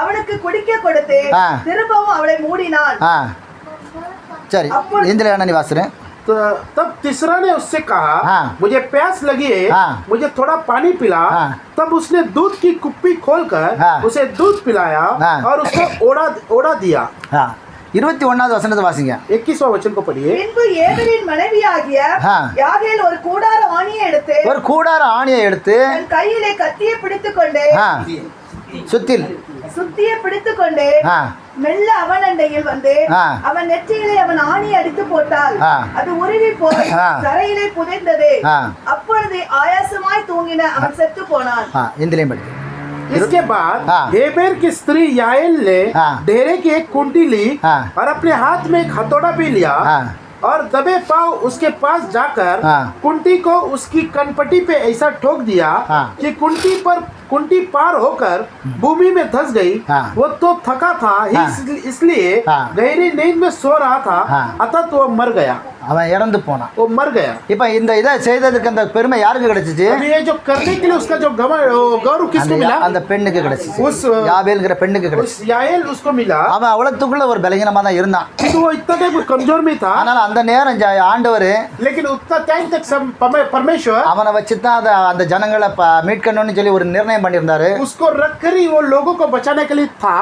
அவனுக்கு குடிக்க கொடுத்து திரும்பவும் அவளை மூடினான். சரி, இந்திர நீ வாசுறேன். तब तीसरा ने उससे कहा मुझे प्यास लगी है, मुझे थोड़ा पानी पिला. तब उसने दूध की कुप्पी खोलकर उसे दूध पिलाया और उसको ओढ़ा दिया. 21வது வசனத்தை வாசிங்க. 21वां वचन को पढ़िए. பின்பு ஏபேரின் மனைவியாகிய யாகேல் ஒரு கூடார ஆணியை எடுத்து தன் கையிலே கத்தியை பிடித்துக்கொண்டு சுத்தியை பிடித்துக்கொண்டு மெல்ல அவன் அண்டையில் வந்து அவன் நெற்றியிலே அவன் ஆணி அடித்து போட்டால் அது உருவி போய் தரையிலே புதைந்தது. அப்பொழுது ஆயாசமாய் தூங்கின அவன் செத்து போனான். इसके बाद हेबेर की स्त्री याएल ने ढेरे की एक कुंडी ली और अपने हाथ में एक हथौड़ा भी लिया और दबे पांव उसके पास जाकर कुंटी को उसकी कनपटी पे ऐसा ठोक दिया कि कुंटी पार होकर भूमि में धंस गई. वो तो थका था इसलिए गहरी नींद में सो रहा था, अतः तो वो मर गया. அவன் இறந்து போனான். वो मर गया. இப்ப இந்த இதை செய்ததுக்கு அந்த பெருமை யாருக்கு கிடைச்சிச்சு? ये जो करने के लिए उसका जो गौरव किसको मिला? அந்த பெண்ணுக்கு கிடைச்சிச்சு. उस யாபேல்ங்கற பெண்ணுக்கு கிடைச்சிச்சு. उस याएल उसको मिला. அவன் அவளத்துக்குள்ள ஒரு பலகீனமா தான் இருந்தான். वो इतना कमजोर में था. ஆனால் அந்த நேரம் ஆண்டவர் लेकिन उतना टाइम तक परमेश्वर அவனை வச்சு தான் அந்த ஜனங்களை மீட்கணும்னு சொல்லி ஒரு நிர்ணயம் பண்ணியிருந்தாரு. उसको रखकर ही वो लोगों को बचाने के लिए था.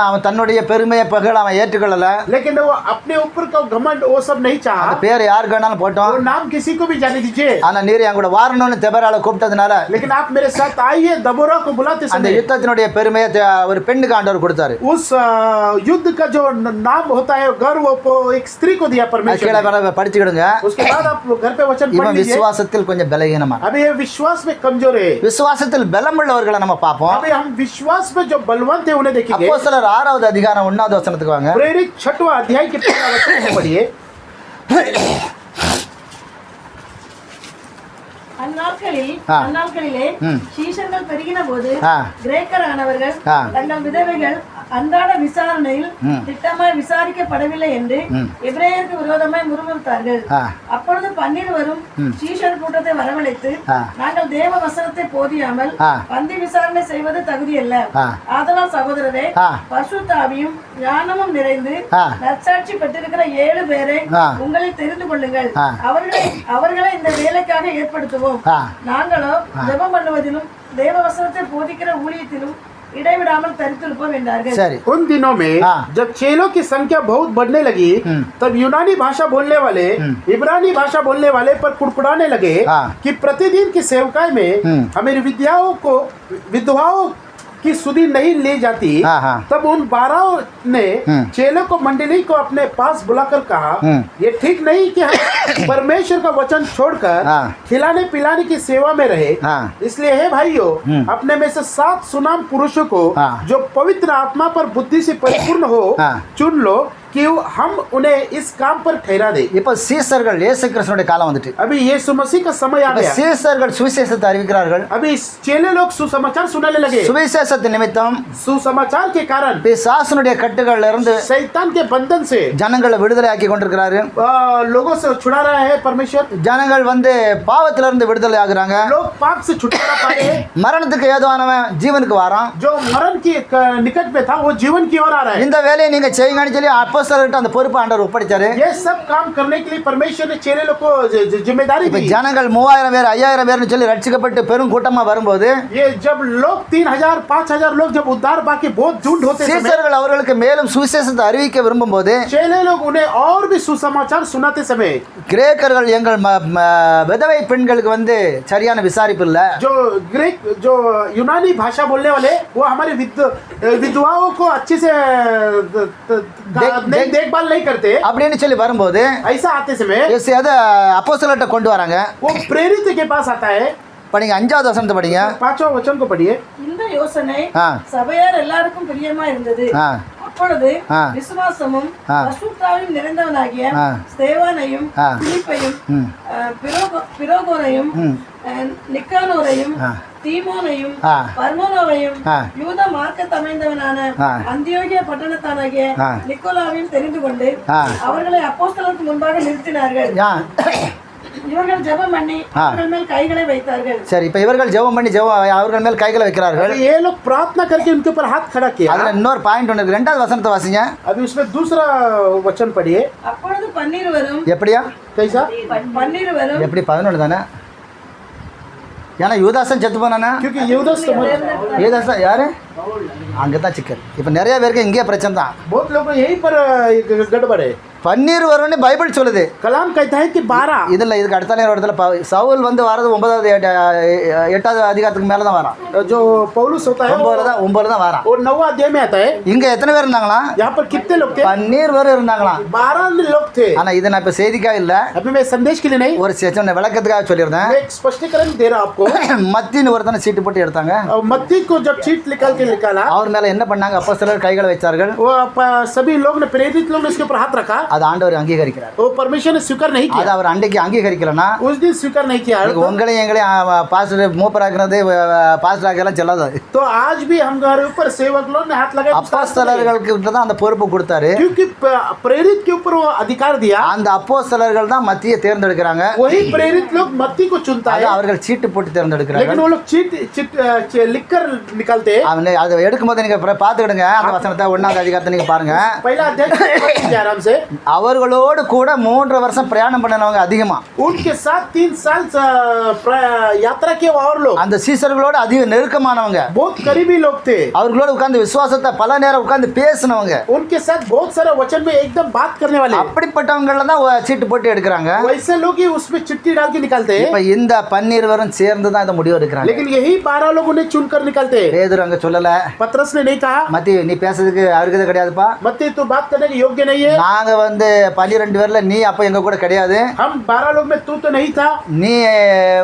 அவன் தன்னுடைய பெருமையை பகல் அவன் ஏற்றுக்கொள்ளல. लेकिन वो अपने ऊपर का घमंड वो सब नहीं चाहा. பேர் யாருக்கு வேணாலும் போட்டோம். वो नाम किसी को भी जाने दीजिए. ஆனா நீர் என் கூட வாரணும்னு தெபரால கூப்பிட்டதனால लेकिन आप मेरे साथ आइए दबोरा को बुलाते समय அந்த யுத்தத்தினுடைய பெருமையை ஒரு பெண்ணுக்கு ஆண்டவர் கொடுத்தாரு. उस युद्ध का जो नाम होता है गर्व वो एक स्त्री को दिया परमेश्वर. கீழே படிச்சுக்கிடுங்க. उसके बाद आप घर पे वचन पढ़ लीजिए. விசுவாசத்தில் கொஞ்சம் பலகீனமா. अभी ये विश्वास में कमजोर है. விசுவாசத்தில் பலமுள்ளவர்களை நம்ம பாப்போம். अभी हम विश्वास में जो बलवंत है उन्हें देखेंगे. அப்போஸ்தலர் 6வது அதிகாரம் 1வது வசனத்துக்கு வாங்க. प्रेरित 6वां अध्याय के 1 वचन को पढ़िए. அந்நாட்களிலே சீஷர்கள் பெருகின போது கிரேக்கரானவர்கள் தங்கள் விதவைகள் அன்றாட விசாரணையில் திட்டமாய் விசாரிக்கப்படவில்லை என்று எபிரேயருக்கு விரோதமாய் முறுமுறுத்தார்கள். அப்பொழுது 12 சீஷர் கூட்டத்தை வரவழைத்து நாங்கள் தேவ வசனத்தை போதியாமல் பந்தி விசாரணை செய்வது தகுதியல்ல. ஆதலால் சகோதரரே, பரிசுத்த ஆவியும் ஞானமும் நிறைந்து நற்சாட்சி பெற்றிருக்கிற 7 பேரை உங்களில் தெரிந்து கொள்ளுங்கள். அவர்களை இந்த வேலைக்காக ஏற்படுத்துவோம். நாங்களோ ஜெபம் பண்ணுவதிலும் தேவ வசனத்தை போதிக்கிற ஊழியத்திலும் इड़ाविडामल तरितुलुपों वेंडारगे. उन दिनों में जब चेलों की संख्या बहुत बढ़ने लगी तब यूनानी भाषा बोलने वाले इब्रानी भाषा बोलने वाले पर कुड़कुड़ाने लगे कि प्रतिदिन की सेवकाई में हमें विधवाओं की सुधि नहीं ले जाती. तब उन 12 ने चेलों को मंडली को अपने पास बुलाकर कहा, ये ठीक नहीं कि हम परमेश्वर का वचन छोड़कर खिलाने पिलाने की सेवा में रहे. इसलिए हे भाइयों, अपने में से 7 सुनाम पुरुषों को जो पवित्र आत्मा पर बुद्धि से परिपूर्ण हो चुन लो कि हम उन्हें इस काम पर ठहरा दे. இப்போ சீசர்கள் இயேசு கிறிஸ்துவின் காலம் வந்துட்டு. अभी यीशु मसीह का समय आ गया. சீசர்கள் சுவிசேஷத்தை அறிவிக்கிறார்கள். अभी चेले लोग सुसमाचार सुनाने लगे. சுவிசேஷத்தின் நிமித்தம் सुसमाचार के कारण பிசாசுனுடைய கட்டுகளில் இருந்து शैतान के बंधन से ஜனங்களை விடுதலை ஆக்கி கொண்டிருக்கிறாரு. लोगों से छुड़ा रहा है परमेश्वर. ஜனங்கள் பாவத்திலிருந்து இருந்து விடுதலை ஆகுறாங்க. लोग पाप से छुटकारा पाए. மரணத்துக்கு ஏதுவானவன் ஜீவனுக்கு வரான். जो मरण के निकट में था वो जीवन की ओर आ रहा है. இந்த வேலையை நீங்க செய்யுங்கன்னு சொல்லி அப்போஸ்தலர்கிட்ட அந்த பொறுப்பை ஆண்டவர் ஒப்படைச்சாரு. ये सब काम करने के लिए परमेश्वर ने चेले लोग को जिम्मेदारी இப்ப दी. ஜனங்கள் 3000 பேர் 5000 பேர்னு சொல்லி ரட்சிக்கப்பட்டு பெரும் கூட்டமா வரும்போது ये जब लोग 3000 5000 लोग जब उद्धार पाके बहुत झुंड होते समय சீசர்கள் அவர்களுக்கு மேலும் சுவிசேஷத்தை அறிவிக்க விரும்பும்போது चेले लोग उन्हें और भी सुसमाचार सुनाते समय கிரேக்கர்கள் எங்கள் விதவை பெண்களுக்கு வந்து சரியான விசாரிப்பு இல்ல, जो ग्रीक जो यूनानी भाषा बोलने वाले वो हमारे विधवाओं को अच्छे से देखभाल नहीं करते அப்படின்னு சொல்லி வரும்போது ऐसा आते समय அதை அப்போஸ்தலர்கிட்ட கொண்டு வராங்க. वो प्रेरित के पास आता है. படிங்க 5வது வசனத்தை படிங்க. 5वां वचन को पढ़िए. இந்த யோசனை ஆ. சபையார் எல்லாருக்கும் பிரியமா இருந்தது. ஆ. அப்பொழுது ஆ. விசுவாசமும் பரிசுத்தாவியும் நிறைந்தவனாகிய ஆ. ஸ்தேவானையும் ஆ. பிலிப்பையும் பிரோகோனையும் நிக்கானோரையும் தீமோனையும் ஆ. பர்மோனோவையும் ஆ. யூத மார்க்கத்தை அமைந்தவனான ஆ. அந்தியோகிய பட்டணத்தானாகிய ஆ. நிக்கோலாவையும் தெரிந்து கொண்டு ஆ. அவர்களை அப்போஸ்தலருக்கு முன்பாக நிறுத்தினார்கள். இவர்கள் ஜெபம் பண்ணி அவர்கள் மேல் கைகளை வைத்தார்கள். சரி, இப்ப இவர்கள் ஜெபம் பண்ணி அவர்கள் மேல் கைகளை வைக்கிறார்கள். ये लोग प्रार्थना करके उनके ऊपर हाथ खड़ा किया. அதுல இன்னொரு பாயிண்ட் ஒன்று இருக்கு. 2வது வசனத்தை வாசிங்க. अभी उसमें दूसरा वचन पढ़िए. அப்பொழுது பன்னிருவரும் எப்படியா? कैसा? பன்னிருவரும் எப்படி 11 தானே? ஏன்னா யூதாசன் செத்து போனானா? क्योंकि यूदास யூதாசன் யாரு? அங்கதான் சிக்கல். இப்ப நிறைய பேருக்கு இங்கே பிரச்சனை தான். बहुत लोग यहीं पर गड़बड़ है. 12 வரும்னு பைபிள் சொல்லுது. कलाम कहता है कि 12. இதுல இதுக்கு அடுத்த இடத்துல சவுல் வந்து வரது 9வது 8வது அதிகாரத்துக்கு மேல தான் வரான். जो पौलुस होता है 9 தான் வரான். वो 9वां अध्याय में आता है. இங்க எத்தனை பேர் இருந்தாங்களா? यहाँ पर कितने लोग थे? 12 பேர் இருந்தாங்களா? 12 लोग थे. ஆனா இது நான் இப்ப செய்திக்கா இல்ல, अभी मैं संदेश के लिए नहीं, ஒரு சின்ன விளக்கத்துக்காக சொல்லியிருந்தேன். मैं एक स्पष्टीकरण दे रहा हूं आपको. மத்தின்னு ஒருத்தனை சீட்டு போட்டு எடுத்தாங்க. मत्ती को जब चीट निकाला அவர் மேல என்ன பண்ணாங்க? அப்போஸ்தலர் கைகளை வச்சார்கள். वो सभी लोग ने प्रेरित लोग ने उसके ऊपर हाथ रखा. அது ஆண்டவர் அங்கீகரிக்கிறார். वो परमेश्वर ने स्वीकार नहीं அது किया. அவர் அன்றைக்கு அங்கீகரிக்கலனா उस दिन स्वीकार नहीं किया உங்களையும் எங்களையும் பாஸ்டர் மூப்பராக்குறது பாஸ்டர் ஆக்கலாம் செல்லாது. तो आज भी हम घर ऊपर सेवक लोग ने हाथ लगाए. அப்போஸ்தலர்களுக்கு தான் அந்த பொறுப்பு கொடுத்தாரு. क्योंकि प्रेरित के ऊपर वो अधिकार दिया. அந்த அப்போஸ்தலர்கள் தான் மத்தியை தேர்ந்தெடுக்கிறாங்க. वही प्रेरित लोग मत्ती को चुनता है. அவர்கள் சீட்டு போட்டு தேர்ந்தெடுக்கிறாங்க. लेकिन वो लोग चीट लिखकर निकालते हैं. அவனே அதை எடுக்கும்போது நீங்க பார்த்துக்கிடுங்க. அந்த வசனத்தை 1வது அதிகாரத்தை நீங்க பாருங்க. पहला अध्याय आराम से. அவர்களோடு கூட 3 வருஷம் பிரயாணம் பண்ணனவங்க அதிகமா. उनके साथ 3 साल यात्रा किए और लोग. அந்த சீசர்களோட அதிக நெருக்கமானவங்க. बहुत करीबी लोग थे. அவர்களோட உட்கார்ந்து விசுவாசத்தை பல நேரம் உட்கார்ந்து பேசினவங்க. उनके साथ बहुत सारे वचन में एकदम बात करने वाले. அப்படிப்பட்டவங்கள தான் சீட்டு போட்டு எடுக்கிறாங்க. वैसे लोग ही उसमें चिट्ठी डाल के निकालते हैं. இப்ப இந்த 12 பேரும் சேர்ந்து தான் இத முடிவு எடுக்கறாங்க. लेकिन यही 12 लोग उन्हें चुनकर निकालते हैं. பேதுரு அங்க சொல்லல. पतरस ने नहीं कहा மத்தி நீ பேசுறதுக்கு அருகதை கிடையாதுப்பா. मत्ती तू बात करने के योग्य नहीं है. நாங்க வந்து 12 பேர்ல நீ அப்ப எங்க கூட கிடையாது. हम 12 लोग में तू तो नहीं था. நீ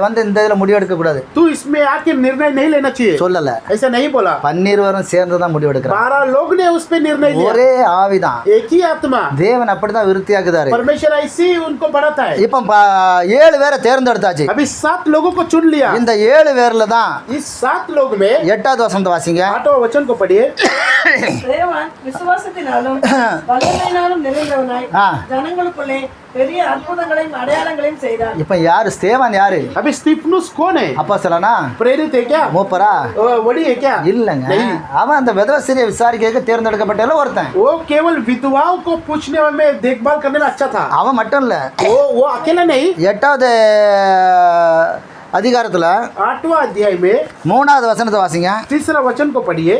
வந்து இந்த இதுல முடிவு எடுக்க கூடாது. तू इसमें आके निर्णय नहीं लेना चाहिए. சொல்லல. ऐसा नहीं बोला. 12 பேரும் சேர்ந்து தான் முடிவு எடுக்கறாங்க. 12 लोग ने उस पे निर्णय लिया. ஒரே ஆவிதான். एक ही आत्मा. தேவன் அப்படிதான் விருத்தியாக்குதாரு. परमेश्वर ऐसे ही उनको बढ़ाता है. இப்போ 7 பேரை தேர்ந்தெடுத்தாச்சு. अभी 7 लोगों को चुन लिया. இந்த 7 பேர்ல தான் इस 7 लोग में 8வது வசனத்தை வாசிங்க. 8वां वचन को पढ़िए. தேவன் விசுவாசத்தினாலும் வல்லமையினாலும் நிறைந்தவனாய் ஜனங்களுக்குள்ளே பெரிய அற்புதங்களையும் அடையாளங்களையும் செய்தார். இப்போ யாரு ஸ்தேவான்? யாரு? अभी स्तिफनुस कौन है? அப்போஸ்தலனா? प्रेरित है क्या? மூப்பரா? वड़ी है क्या? இல்லங்க. அவன் அந்த விதவசிரியை விசாரிக்க தேர்ந்தெடுக்கப்பட்டல ஒருத்தன். वो केवल विधवाओं को पूछने में देखभाल करने में अच्छा था. அவன் மட்டும் இல்ல. वो अकेला नहीं. 8வது அதிகாரத்துல 8वां अध्याय में 3வது வசனத்தை வாசிங்க. 3रा वचन को पढ़िए.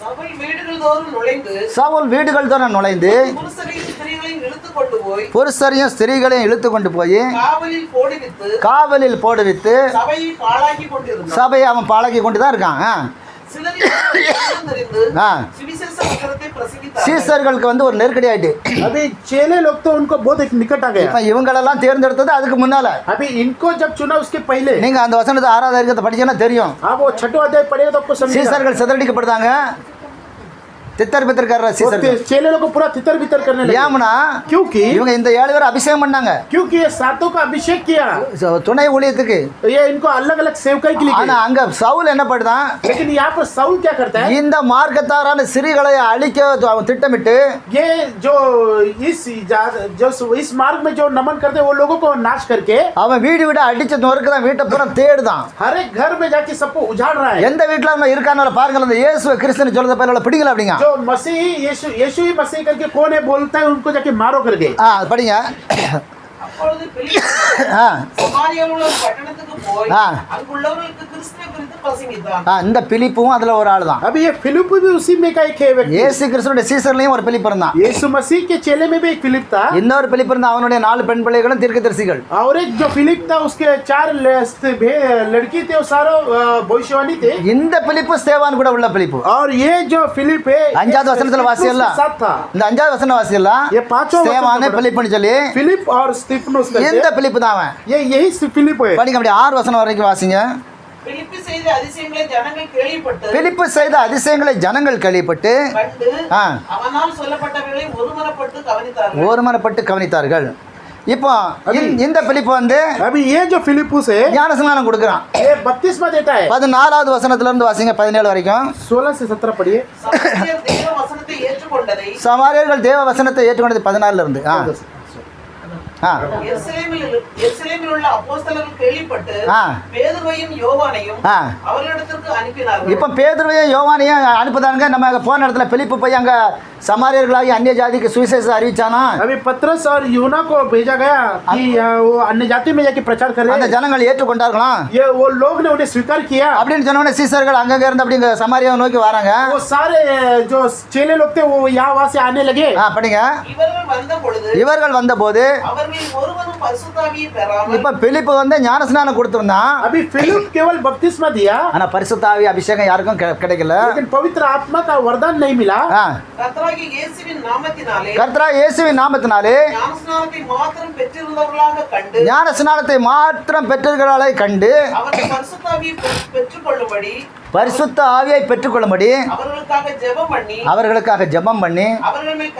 சவுல் வீடுகள் தோறும் நுழைந்து சவுல் வீடுகள் தோறும் நுழைந்து புருஷரையும் ஸ்திரீகளையும் இழுத்துக் கொண்டு போய் புருஷரையும் ஸ்திரீகளையும் இழுத்து கொண்டு போய் காவலில் போடுவித்து சபையை பாழாக்கி கொண்டிருந்தான். சபையை அவன் பாழாக்கி கொண்டு தான் இருக்கான். சீசர்களுக்கு வந்து ஒரு நெருக்கடி ஆயிட்டு. अभी चेले लोग तो उनको बहुत एक निकट आ गया. இப்ப இவங்களெல்லாம் தேர்ந்தெடுத்தது அதுக்கு முன்னால. अभी इनको जब चुना उसके पहले. நீங்க அந்த வசனத்தை 6வது அதிகாரத்தை படிச்சீங்கன்னா தெரியும். आप वो 6वां अध्याय पढ़ेगा तो आपको समझेगा. சீசர்கள் சிதறடிக்கப்படுறாங்க. தித்தர் பித்தர் கர்ற சீசர்கள். चेले लोग को पूरा तितर बितर करने लगे. ஏம்னா? क्योंकि இவங்க இந்த 7 பேர் அபிஷேகம் பண்ணாங்க. क्योंकि ये सातों का अभिषेक किया. துணை ஊழியத்துக்கு. ये इनको अलग-अलग सेवकाई के लिए. ஆனா அங்க சவுல் என்ன பண்ணுதான்? लेकिन यहाँ पर साउल क्या करता है? இந்த மார்க்கத்தாரான ஸ்திரீகளை அழிக்க அவன் திட்டமிட்டு ये जो इस मार्ग में जो नमन करते हैं वो लोगों को नाश करके அவன் வீடு வீட அடிச்சு நொறுக்குதான். வீட்டை பூரா தேடுதான். हर एक घर में जाके सबको उजाड़ रहा है. எந்த வீட்டுல அவன் இருக்கானோ பாருங்க. அந்த இயேசு கிறிஸ்துன்னு சொல்றத பேர்ல பிடிக்கல அப்படிங்க. जो मसीह यीशु ही मसीह करके कौन है बोलता है उनको जाके मारो करके। அது படிங்க. அப்பொழுது பிலிப்பு ஆ சமாரியாவில் உள்ள ஒரு பட்டணத்துக்கு போய் ஆ. அங்குள்ளவர்களுக்கு கிறிஸ்துவை குறித்து பிரசங்கித்தான். இந்த பிலிப்பும் அதுல ஒரு ஆள் தான். अभी ये फिलिप भी उसी में का एक है व्यक्ति। இயேசு கிறிஸ்துவோட சீசர்லயும் ஒரு பிலிப்பு இருந்தான். यीशु मसीह के चेले में भी एक फिलिप था। இன்னொரு பிலிப்பு இருந்தா அவனுடைய 4 பெண் பிள்ளைகளும் தீர்க்கதரிசிகள். और एक जो फिलिप था उसके 4 लड़की थे वो सारो भविष्यवाणी थे। இந்த பிலிப்பு ஸ்தேவான் கூட உள்ள பிலிப்பு. और ये जो फिलिप है 5வது வசனத்துல வாசியல்ல साथ था। இந்த 5வது வசனம் வாசியல்ல ये 5वां ஸ்தேவானே பிலிப்புன்னு சொல்லி फिलिप और स्तिफनुस இந்த பிலிப்பு தான் அவன். यही फिलिप है। படிங்க அப்படி 6 வசனம் வரைக்கும் வாசிங்க. பிலிப்பு செய்த அதிசயங்களை ஜனங்கள் கேள்விப்பட்டு பிலிப்பு செய்த அதிசயங்களை ஜனங்கள் கேள்விப்பட்டு கண்டு ஆ அவனால் சொல்லப்பட்டவர்களை ஒருமனப்பட்டு கவனித்தார்கள். இப்போ இந்த பிலிப்பு வந்து अभी ये जो फिलिपुस है ஞானஸ்நானம் கொடுக்குறான். ये बपतिस्मा देता है। 14வது வசனத்துல இருந்து வாசிங்க 17 வரைக்கும். 16 से 17 पढ़िए। சமாரியர் தேவ வசனத்தை ஏற்றுக்கொண்டதை சமாரியர்கள் தேவ வசனத்தை ஏற்றுக்கொண்டது 14ல இருந்து. எருசலேமில் உள்ள அப்போஸ்தலர்கள் கேள்விப்பட்டு ஆ. பேதுருவையும் யோவானையும் ஆ. அவர்களிடத்திற்கு அனுப்பினார்கள். இப்போ பேதுருவையும் யோவானையும் அனுப்புதானுங்க. நம்ம போன இடத்துல பிலிப்பு போய் அங்க சமாரியர்களாகி அந்நிய ஜாதிக்கு சுவிசேஷம் அறிவிச்சானா. अभी पतरस और यूना को भेजा गया कि वो अन्य जाति में जाके प्रचार அந்த करें। ஜனங்கள் ஏற்றுக்கொண்டார்களாம். ये वो लोग ने उन्हें स्वीकार किया। அப்படின்னு சொன்னோடனே சீசர்கள் அங்கங்க இருந்து அப்படிங்க சமாரியாவை நோக்கி வராங்க. वो सारे जो चेले लोग थे वो यहाँ वहाँ से आने लगे। படிங்க. இவர்கள் வந்தபோது வந்தபோது அவர்களில் ஒருவனும் பரிசுத்தாவியை பெறாமல் இப்ப பிலிப்பு வந்து ஞானஸ்நானம் கொடுத்திருந்தான். अभी फिलिप केवल बपतिस्मा दिया ஆனா பரிசுத்தாவி அபிஷேகம் யாருக்கும் கிடைக்கல. लेकिन पवित्र आत्मा का वरदान नहीं मिला। கர்த்தராகிய இயேசுவின் நாமத்தினாலே கர்த்தராகிய இயேசுவின் நாமத்தினாலே ஞானஸ்நானத்தை மாத்திரம் பெற்றிருந்தவர்களாக கண்டு ஞானஸ்நானத்தை மாத்திரம் பெற்றவர்களை கண்டு அவர்கள் பரிசுத்தாவியை பெற்றுக்கொள்ளும்படி பரிசுத்த ஆவியை பெற்றுக்கொள்ளும்படி அவர்களுக்காக ஜெபம் பண்ணி அவர்கள் மேல்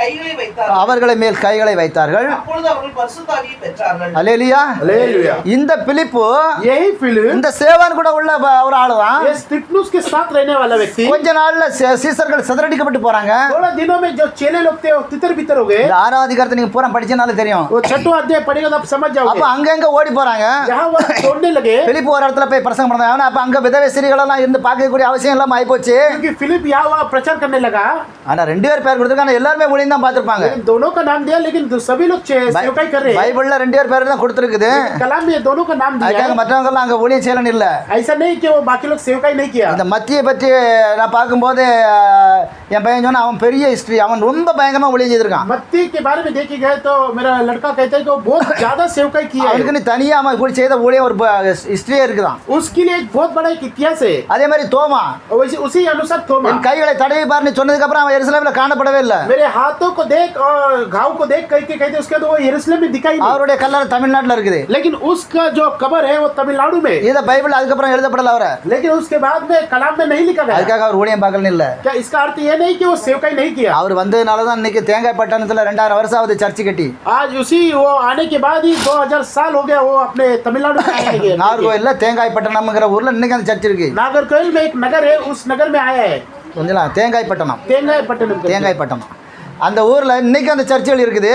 கைகளை வைத்தார்கள். அப்பொழுது அவர்கள் பரிசுத்தாவியை பெற்றார்கள். அல்லேலூயா. हालेलुया। இந்த பிலிப்பு यही फिलिप இந்த சேவான் கூட உள்ள ஒரு ஆளு தான். ये स्तिफनुस के साथ रहने वाला व्यक्ति। கொஞ்ச நாள்ல சீசர்கள் சிதறடிக்கப்பட்டு போறாங்க. थोड़ा दिनों में जो चेले लोग थे वो तितर बितर हो गए। இந்த 6வது அதிகாரத்தை நீங்க பூரா படிச்சனால தெரியும். वो 6वां अध्याय पढ़ेगा तो आप समझ அப்ப जाओगे। அங்கங்க ஓடி போறாங்க. यहाँ वहाँ छोड़ने लगे பிலிப்பு ஒரு இடத்துல போய் பிரசங்கம் பண்ணாங்க. அப்ப அங்க விதவை ஸ்திரீகள் எல்லாம் இருந்து பார்க்கக்கூடிய அவசியம் எல்லாம் ஆயிப்போச்சு. क्योंकि फिलिप यहाँ वहाँ प्रचार करने लगा। ஆனா 2 பேர் கொடுத்திருக்காங்க. எல்லாரும் ஊழியம் தான் பார்த்திருப்பாங்க. लेकिन दोनों का नाम दिया लेकिन सभी लोग सेवकाई कर रहे हैं। பைபிள்ல 2 பேர் தான் கொடுத்திருக்குது. कलाम में दोनों का नाम दिया அதுக்காக மற்றவங்க எல்லாம் அங்க ஊழியம் செய்யலன்னு இல்ல. ऐसा नहीं कि वो बाकी लोग सेवकाई नहीं किया। இந்த மத்தியை பற்றி நான் பார்க்கும்போது என் பையன் சொன்னா அவன் பெரிய ஹிஸ்டரி, அவன் ரொம்ப பயங்கரமா ஊழியம் செய்திருக்கான். मत्ती के बारे में देखे गए तो मेरा लड़का कहता है कि वो बहुत ज्यादा सेवकाई किया है। அவனுக்கு தனியா அவன் கூட செய்த ஊழியம் ஒரு ஹிஸ்டரியே இருக்குதான். उसके लिए एक बहुत बड़ा एक इतिहास है। அதே மாதிரி தோமா उसी अनुसार थोमा என் கைகளை தடவி பாருன்னு சொன்னதுக்கு அப்புறம் அவன் எருசலேம்ல காணப்படவே இல்லை. मेरे हाथों को देख और घाव को देख कहते कहते उसके बाद वो यरूशलेम में दिखाई नहीं। அவருடைய கல்லறை தமிழ்நாட்டுல இருக்குது. लेकिन उसका जो कब्र है वो तमिलनाडु में। இத பைபிள் அதுக்கப்புறம் எழுதப்படல அவரை. लेकिन उसके बाद में कलाम में नहीं लिखा गया। அதுக்காக அவர் ஊழியம் பார்க்கலன்னு இல்ல. क्या इसका अर्थ ये नहीं कि वो सेवकाई नहीं किया। அவர் வந்ததுனால தான் இன்னைக்கு தேங்காய் பட்டணத்துல 2000 வருஷம் ஆகுது சர்ச் கட்டி. आज उसी वो आने के बाद ही 2000 साल हो गया वो अपने तमिलनाडु में आए। நாகர்கோயில்ல தேங்காய் பட்டணம்ங்கிற ஊர்ல இன்னைக்கு அந்த சர்ச் இருக்கு. नागरकोइल में एक नगर है, उस नगर में आया है கொஞ்சம் தேங்காய் பட்டணம். तेंगाई पट्टनम। தேங்காய் பட்டணம் அந்த ஊர்ல இன்னைக்கு அந்த சர்ச்சுகள் இருக்குது.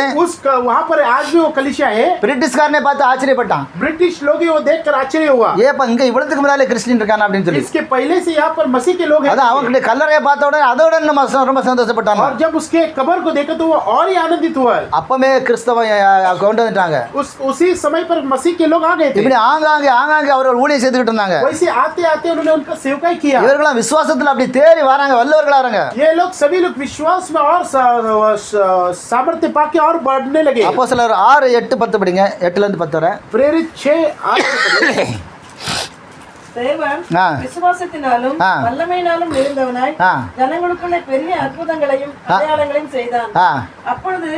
वहाँ पर आज भी वो कलिसिया है। பிரிட்டிஷ்காரனே பார்த்து ஆச்சரியப்பட்டான். ब्रिटिश लोग ही वो देखकर आश्चर्य हुआ। ஏப்பா இங்க இவ்வளவுக்கு முன்னாலே கிறிஸ்டியன் இருக்கானே அப்படின்னு சொல்லி. इसके पहले से यहाँ पर मसीह के लोग हैं। அதான் அவங்க கல்லறையை பார்த்த உடனே அதோட ரொம்ப சந்தோஷப்பட்டாங்க. और जब उसके कब्र को देखा तो वो और ही आनंदित हुआ। அப்பமே கிறிஸ்தவ கொண்டு வந்துட்டாங்க. उसी समय पर मसीह के लोग आ गए थे। இப்படி ஆங்காங்கே அவர்கள் ஊழியம் செய்துகிட்டு இருந்தாங்க. वैसे आते आते उन्होंने उनका सेवकाई किया। இவர்களாம் விசுவாசத்துல அப்படி தேறி வராங்க, வல்லவர்களா வராங்க. ये लोग सभी लोग विश्वास में और सामर्थ्य पाके और बढ़ने लगे। அப்போஸ்தலர் 6 8 10 படிங்க. 8ல இருந்து 10 வரை. प्रेरित 6:8 தேவன் விசுவாசத்தினாலும் வல்லமையினாலும் இருந்தவனாய் ஜனங்களுக்குள்ளே பெரிய அற்புதங்களையும் அடையாளங்களையும் செய்தான். அப்பொழுது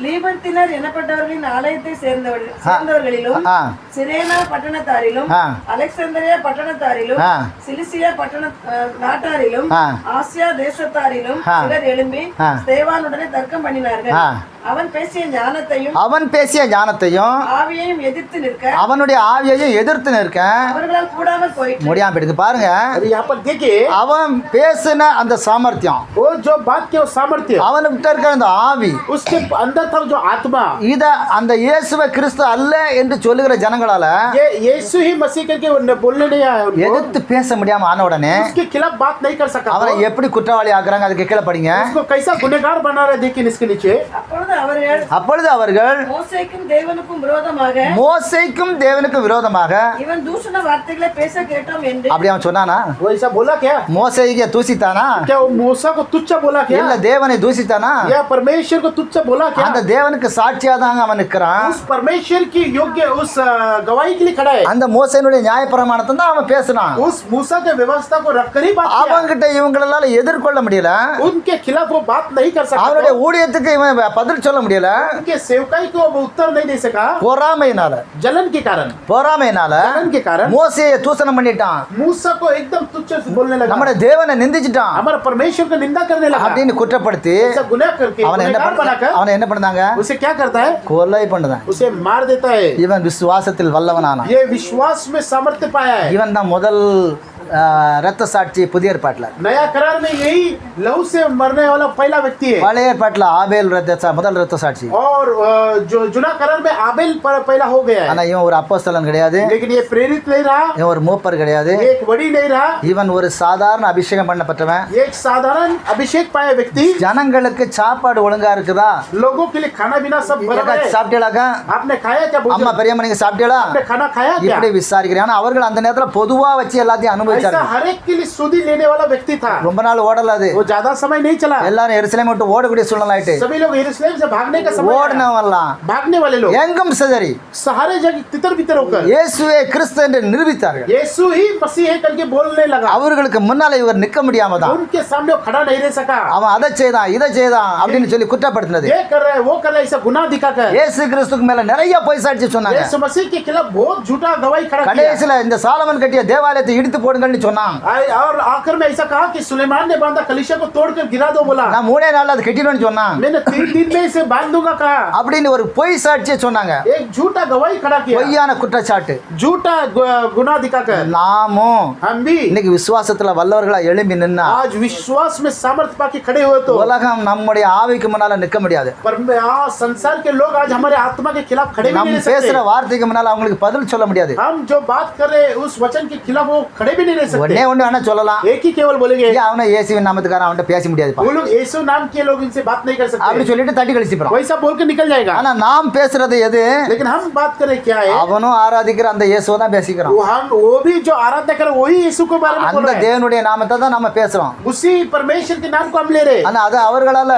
லீபர்த்தினர் எனப்பட்டவர்களின் ஆலயத்தை சேர்ந்தவர்களிலும் சிரேனா பட்டணத்தாரிலும் அலெக்சாந்திரியா பட்டணத்தாரிலும் சிலிசியா பட்டண நாட்டாரிலும் ஆசியா தேசத்தாரிலும் சிலர் எழும்பி ஸ்தேவானுடனே தர்க்கம் பண்ணினார்கள். அவன் பேசிய ஞானத்தையும் ஆவியையும் எதிர்த்து நிற்க அவனுடைய ஆவியையும் எதிர்த்து நிற்க அவர்களால் கூடாமல் போயிட்டு முடியாம போயிடுது. பாருங்க அவன் பேசின அந்த சாமர்த்தியம், वो जो बात के वो सामर्थ्य அவனுக்கு இருக்கிற அந்த ஆவி, उसके अंदर था जो आत्मा, இத அந்த இயேசுவை கிறிஸ்து அல்ல என்று சொல்லுகிற ஜனங்களால ये यीशु ही मसीह करके बोलने नहीं आया उनको, எதிர்த்து பேச முடியாம ஆன உடனே उसके खिलाफ बात नहीं कर सका, அவரை எப்படி குற்றவாளி ஆக்குறாங்க அதுக்கு கீழே படிங்க. उसको कैसा गुनहगार बना रहे देखिए इसके नीचे। அப்பொழுது அவர்கள் மோசேக்கும் தேவனுக்கும் விரோதமாக மோசேக்கும் தேவனுக்கும் விரோதமாக இவன் தூஷண வார்த்தைகளை பேச கேட்டோம் என்று அப்படி அவன் சொன்னானா? वो ऐसा बोला क्या? மோசேயை தூசித்தானா? क्या वो मूसा को तुच्छ बोला क्या? இல்ல தேவனை தூசித்தானா? या परमेश्वर को तुच्छ बोला क्या? அந்த தேவனுக்கு சாட்சியா தாங்க அவன் நிற்கிறான். उस परमेश्वर की योग्य उस गवाही के लिए खड़ा है, அந்த மோசேனுடைய நியாயப்பிரமாணத்தை தான் அவன் பேசினான். उस मूसा के व्यवस्था को रखकर ही बात किया। அவன்கிட்ட இவங்களால எதிர்கொள்ள முடியல, उनके खिलाफ वो बात नहीं कर सका, அவனுடைய ஊழியத்துக்கு இவன் பதில் சொல்ல முடியல. उनके सेवकाई को वो उत्तर नहीं दे सका, பொறாமையினால जलन के कारण, ஜலன் के कारण மோசேயை தூசணம் பண்ணிட்டான். मूसा को एकदम तुच्छ बोलने लगा, நம்முடைய தேவனை நிந்திச்சிட்டான் हमारा परमेश्वर को निंदा करने लगा, அப்படின்னு குற்றப்படுத்தி ऐसा गुनाह करके அவனை என்ன பண்ணாங்க? उसे क्या करता है? கொலை பண்ணுதான். उसे मार देता है। இவன் விசுவாசத்தில் வல்லவனானான். ये विश्वास में सामर्थ्य पाया है। இவன் தான் முதல் ரத்த சாட்சி புதிய ஏற்பாட்டில். नया करार में यही लहू से मरने वाला पहला व्यक्ति है। பழைய ஏற்பாட்டில் ஆபேல் முதல் ரத்த சாட்சி. और जो जुना करार में आबेल पहला हो गया है। ஆனா இவன் ஒரு அப்போஸ்தலன் கிடையாது, लेकिन ये प्रेरित नहीं रहा, இவன் ஒரு மூப்பர் கிடையாது, ये एक वडी नहीं रहा, இவன் ஒரு சாதாரண அபிஷேகம் பண்ணப்பட்டவன். ये एक साधारण अभिषेक पाया व्यक्ति। ஜனங்களுக்கு சாப்பாடு ஒழுங்கா இருக்குதா? लोगों के लिए खाना पीना सब बराबर है। சாப்பிட்டீங்களாக்கா? आपने खाया क्या? भोजन? அம்மா பெரியம்மா நீங்க சாப்பிட்டீங்களா? आपने खाना खाया क्या? இப்படி விசாரிக்கிறேன். ஆனா அவர்கள் அந்த நேரத்துல பொதுவா வச்சு எல்லாத்தையும் ऐसा அனுபவிச்சாங்க. हर एक के लिए सुधी लेने वाला व्यक्ति था। ரொம்ப நாள் ஓடல அது. वो ज्यादा समय नहीं चला, எல்லாரும் எருசலேம் விட்டு ஓடக்கூடிய சூழ்நிலை ஆயிட்டு. सभी लोग यरूशलेम से भागने का समय आया। ஓடினவெல்லாம் भागने वाले लोग எங்கும் சிதறி सहारे जगह तितर बितर होकर இயேசுவே கிறிஸ்து என்று நிரூபித்தார்கள். यीशु ही मसीह है करके बोलने लगा। அவர்களுக்கு முன்னால இவர் நிக்க முடியாம தான் उनके सामने वो खड़ा नहीं रह सका। அவன் அதை செய்தான் இதை செய்தான் அப்படின்னு சொல்லி குற்றப்படுத்தினது. ये कर रहा है वो कर रहा है ऐसा गुनाह दिखाकर இயேசு கிறிஸ்துக்கு மேல நிறைய பொய் சாட்சி சொன்னாங்க. यीशु मसीह के खिलाफ बहुत झूठा गवाही खड़ा किया। கடைசியில இந்த சாலமன் கட்டிய தேவாலயத்தை இடித்து போடுங்கன்னு சொன்னான். और आखिर में ऐसा कहा कि सुलेमान ने बांधा कलीसिया को तोड़कर गिरा दो बोला। நான் 3 நாள்ல அது கட்டிடுவேன்னு சொன்னான். मैंने 3 दिन में इसे बांध दूंगा कहा। அப்படின்னு ஒரு பொய் சாட்சியை சொன்னாங்க. एक झूठा गवाही खड़ा किया, பொய்யான குற்றச்சாட்டு. झूठा गुनाह दिखाकर நாமும் हम भी இன்னைக்கு விசுவாசத்துல வல்லவர்களா எழும்பி நின்னா आज विश्वास में सामर्थ्य पाके खड़े हुए तो உலகம் நம்முடைய ஆவிக்கு முன்னால நிக்க முடியாது. पर संसार के लोग आज हमारे आत्मा के खिलाफ खड़े भी நம்ம नहीं रह பேசுற सकते। வார்த்தைக்கு முன்னால அவங்களுக்கு பதில் சொல்ல முடியாது. हम जो बात कर रहे हैं उस वचन के खिलाफ वो खड़े भी नहीं रह सकते। ஒண்ணே ஒண்ணு வேணா சொல்லலாம், एक ही केवल बोलेंगे ஏன் அவனை இயேசுவின் நாமத்துக்காரன் அவன்கிட்ட பேச முடியாதுப்பா वो लोग यीशु नाम के लोग इनसे बात नहीं कर அப்படி सकते, சொல்லிட்டு தட்டி கழிச்சுப்பான். वैसा बोल के निकल जाएगा। ஆனா நாம் பேசுறது எது? लेकिन हम बात करें क्या है? அவனும் ஆராதிக்கிற அந்த இயேசுவை தான் பேசிக்கிறான். वो भी जो आराधना करे वही यीशु के बारे में बोल அந்த रहे हैं। தேவனுடைய நாமத்தை தான் நம்ம பேசுறோம். उसी परमेश्वर के नाम को हम ले रहे हैं, ஆனா அதை அவர்களால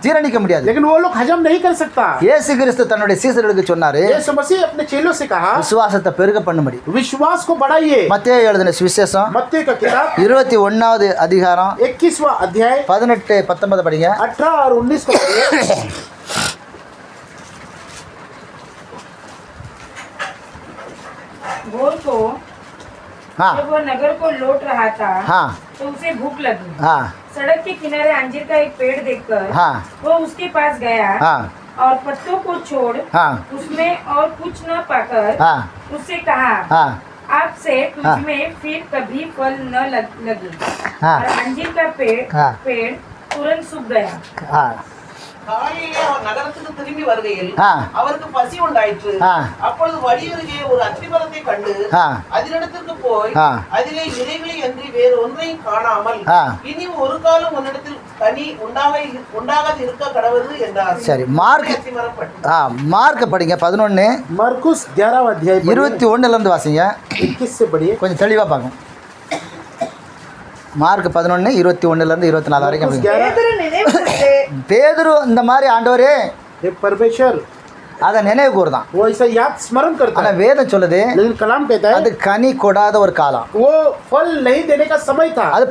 ஜீரணிக்க முடியாது. लेकिन वो लोग हजम नहीं कर सकता। இயேசு கிறிஸ்து தன்னுடைய சீசர்களுக்கு சொன்னாரு, यीशु मसीह अपने चेलों से कहा விசுவாசத்தை பெருக பண்ணும்படி. विश्वास को बढ़ाइए। மத்தேயு எழுதின சுவிசேஷம் मत्ती का किताब 21வது அதிகாரம் 21वां अध्याय 18-19 படிங்க. 18 और 19 को पढ़िए। भोर को हाँ जब वह नगर को लौट रहा था हाँ तो उसे भूख लगी। हाँ सड़क के किनारे अंजीर का एक पेड़ देखकर हाँ वो उसके पास गया हाँ और पत्तों को छोड़ हाँ उसमें और कुछ न पाकर हाँ उससे कहा, हाँ आपसे हाँ। तुझमें फिर कभी फल न लगे। हाँ। और अंजीर का हाँ। पेड़ तुरंत सूख गया। हाँ காலையிலே அவர் நகரத்துக்கு திரும்பி வருகையில் ஆ. அவருக்கு பசி உண்டாயிற்று. ஆ. அப்பொழுது வழி அருகே ஒரு அத்திமரத்தை கண்டு ஆ. அதனிடத்திற்கு போய் ஆ. அதிலே இலைகளை அன்றி வேறு ஒன்றையும் காணாமல் ஆ. இனி ஒரு காலம் உன்னிடத்தில் கனி உண்டாகாது இருக்க கடவுது என்றார். சரி, மார்க் அத்திமரப்பட்டு மார்க் படிங்க 11 मरकुस 11वां अध्याय 21ல இருந்து வாசிங்க, 21 से पढ़िए। கொஞ்சம் தெளிவா பார்க்கணும். மார்க் 11 21ல இருந்து 24 வரைக்கும் मरकुस படிங்க. 11 பேதுரு நினைவு கூர்ந்து, பேதுரு இந்த மாதிரி ஆண்டவரே ये परमेश्वर அதை நினைவு கூர்தான். वो ऐसा याद स्मरण करता ஆனா है, வேதம் சொல்லுது लेकिन कलाम कहता அது है கனி கொடாத ஒரு காலம். वो फल नहीं देने का समय था, அது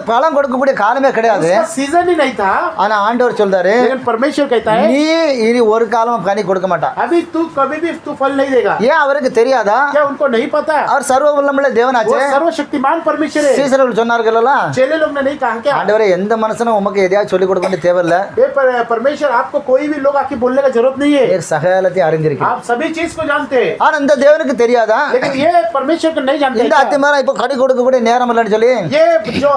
பழம் கொடுக்கக்கூடிய காலமே கிடையாது. उसका सीजन ही नहीं था। ஆனா ஆண்டவர் சொல்றாரு, लेकिन परमेश्वर कहता है நீ இனி ஒரு காலம் கனி கொடுக்க மாட்டான். अभी तू कभी भी तू फल नहीं देगा। ஏன் அவருக்கு தெரியாதா? क्या उनको नहीं पता? அவர் சர்வ வல்லமுள்ள वो தேவனாச்சே. सर्वशक्तिमान परमेश्वर है। சீசர்கள் சொன்னார்கள், चेले लोग ने नहीं कहा क्या? ஆண்டவரே எந்த மனுஷனும் உமக்கு எதையாவது சொல்லி கொடுக்க வேண்டிய தேவையில்ல, ये परमेश्वर आपको कोई भी लोग आके बोलने का जरूरत नहीं है। நீர் சகல சகலத்தையும் அறிந்திருக்கிறேன். आप सभी चीज को जानते हैं, ஆனா இந்த தேவனுக்கு தெரியாதா लेकिन ये परमेश्वर को नहीं जानते இந்த क्या? அத்திமரம் இப்ப கனி கொடுக்க கூட நேரம் இல்லைன்னு சொல்லி ये जो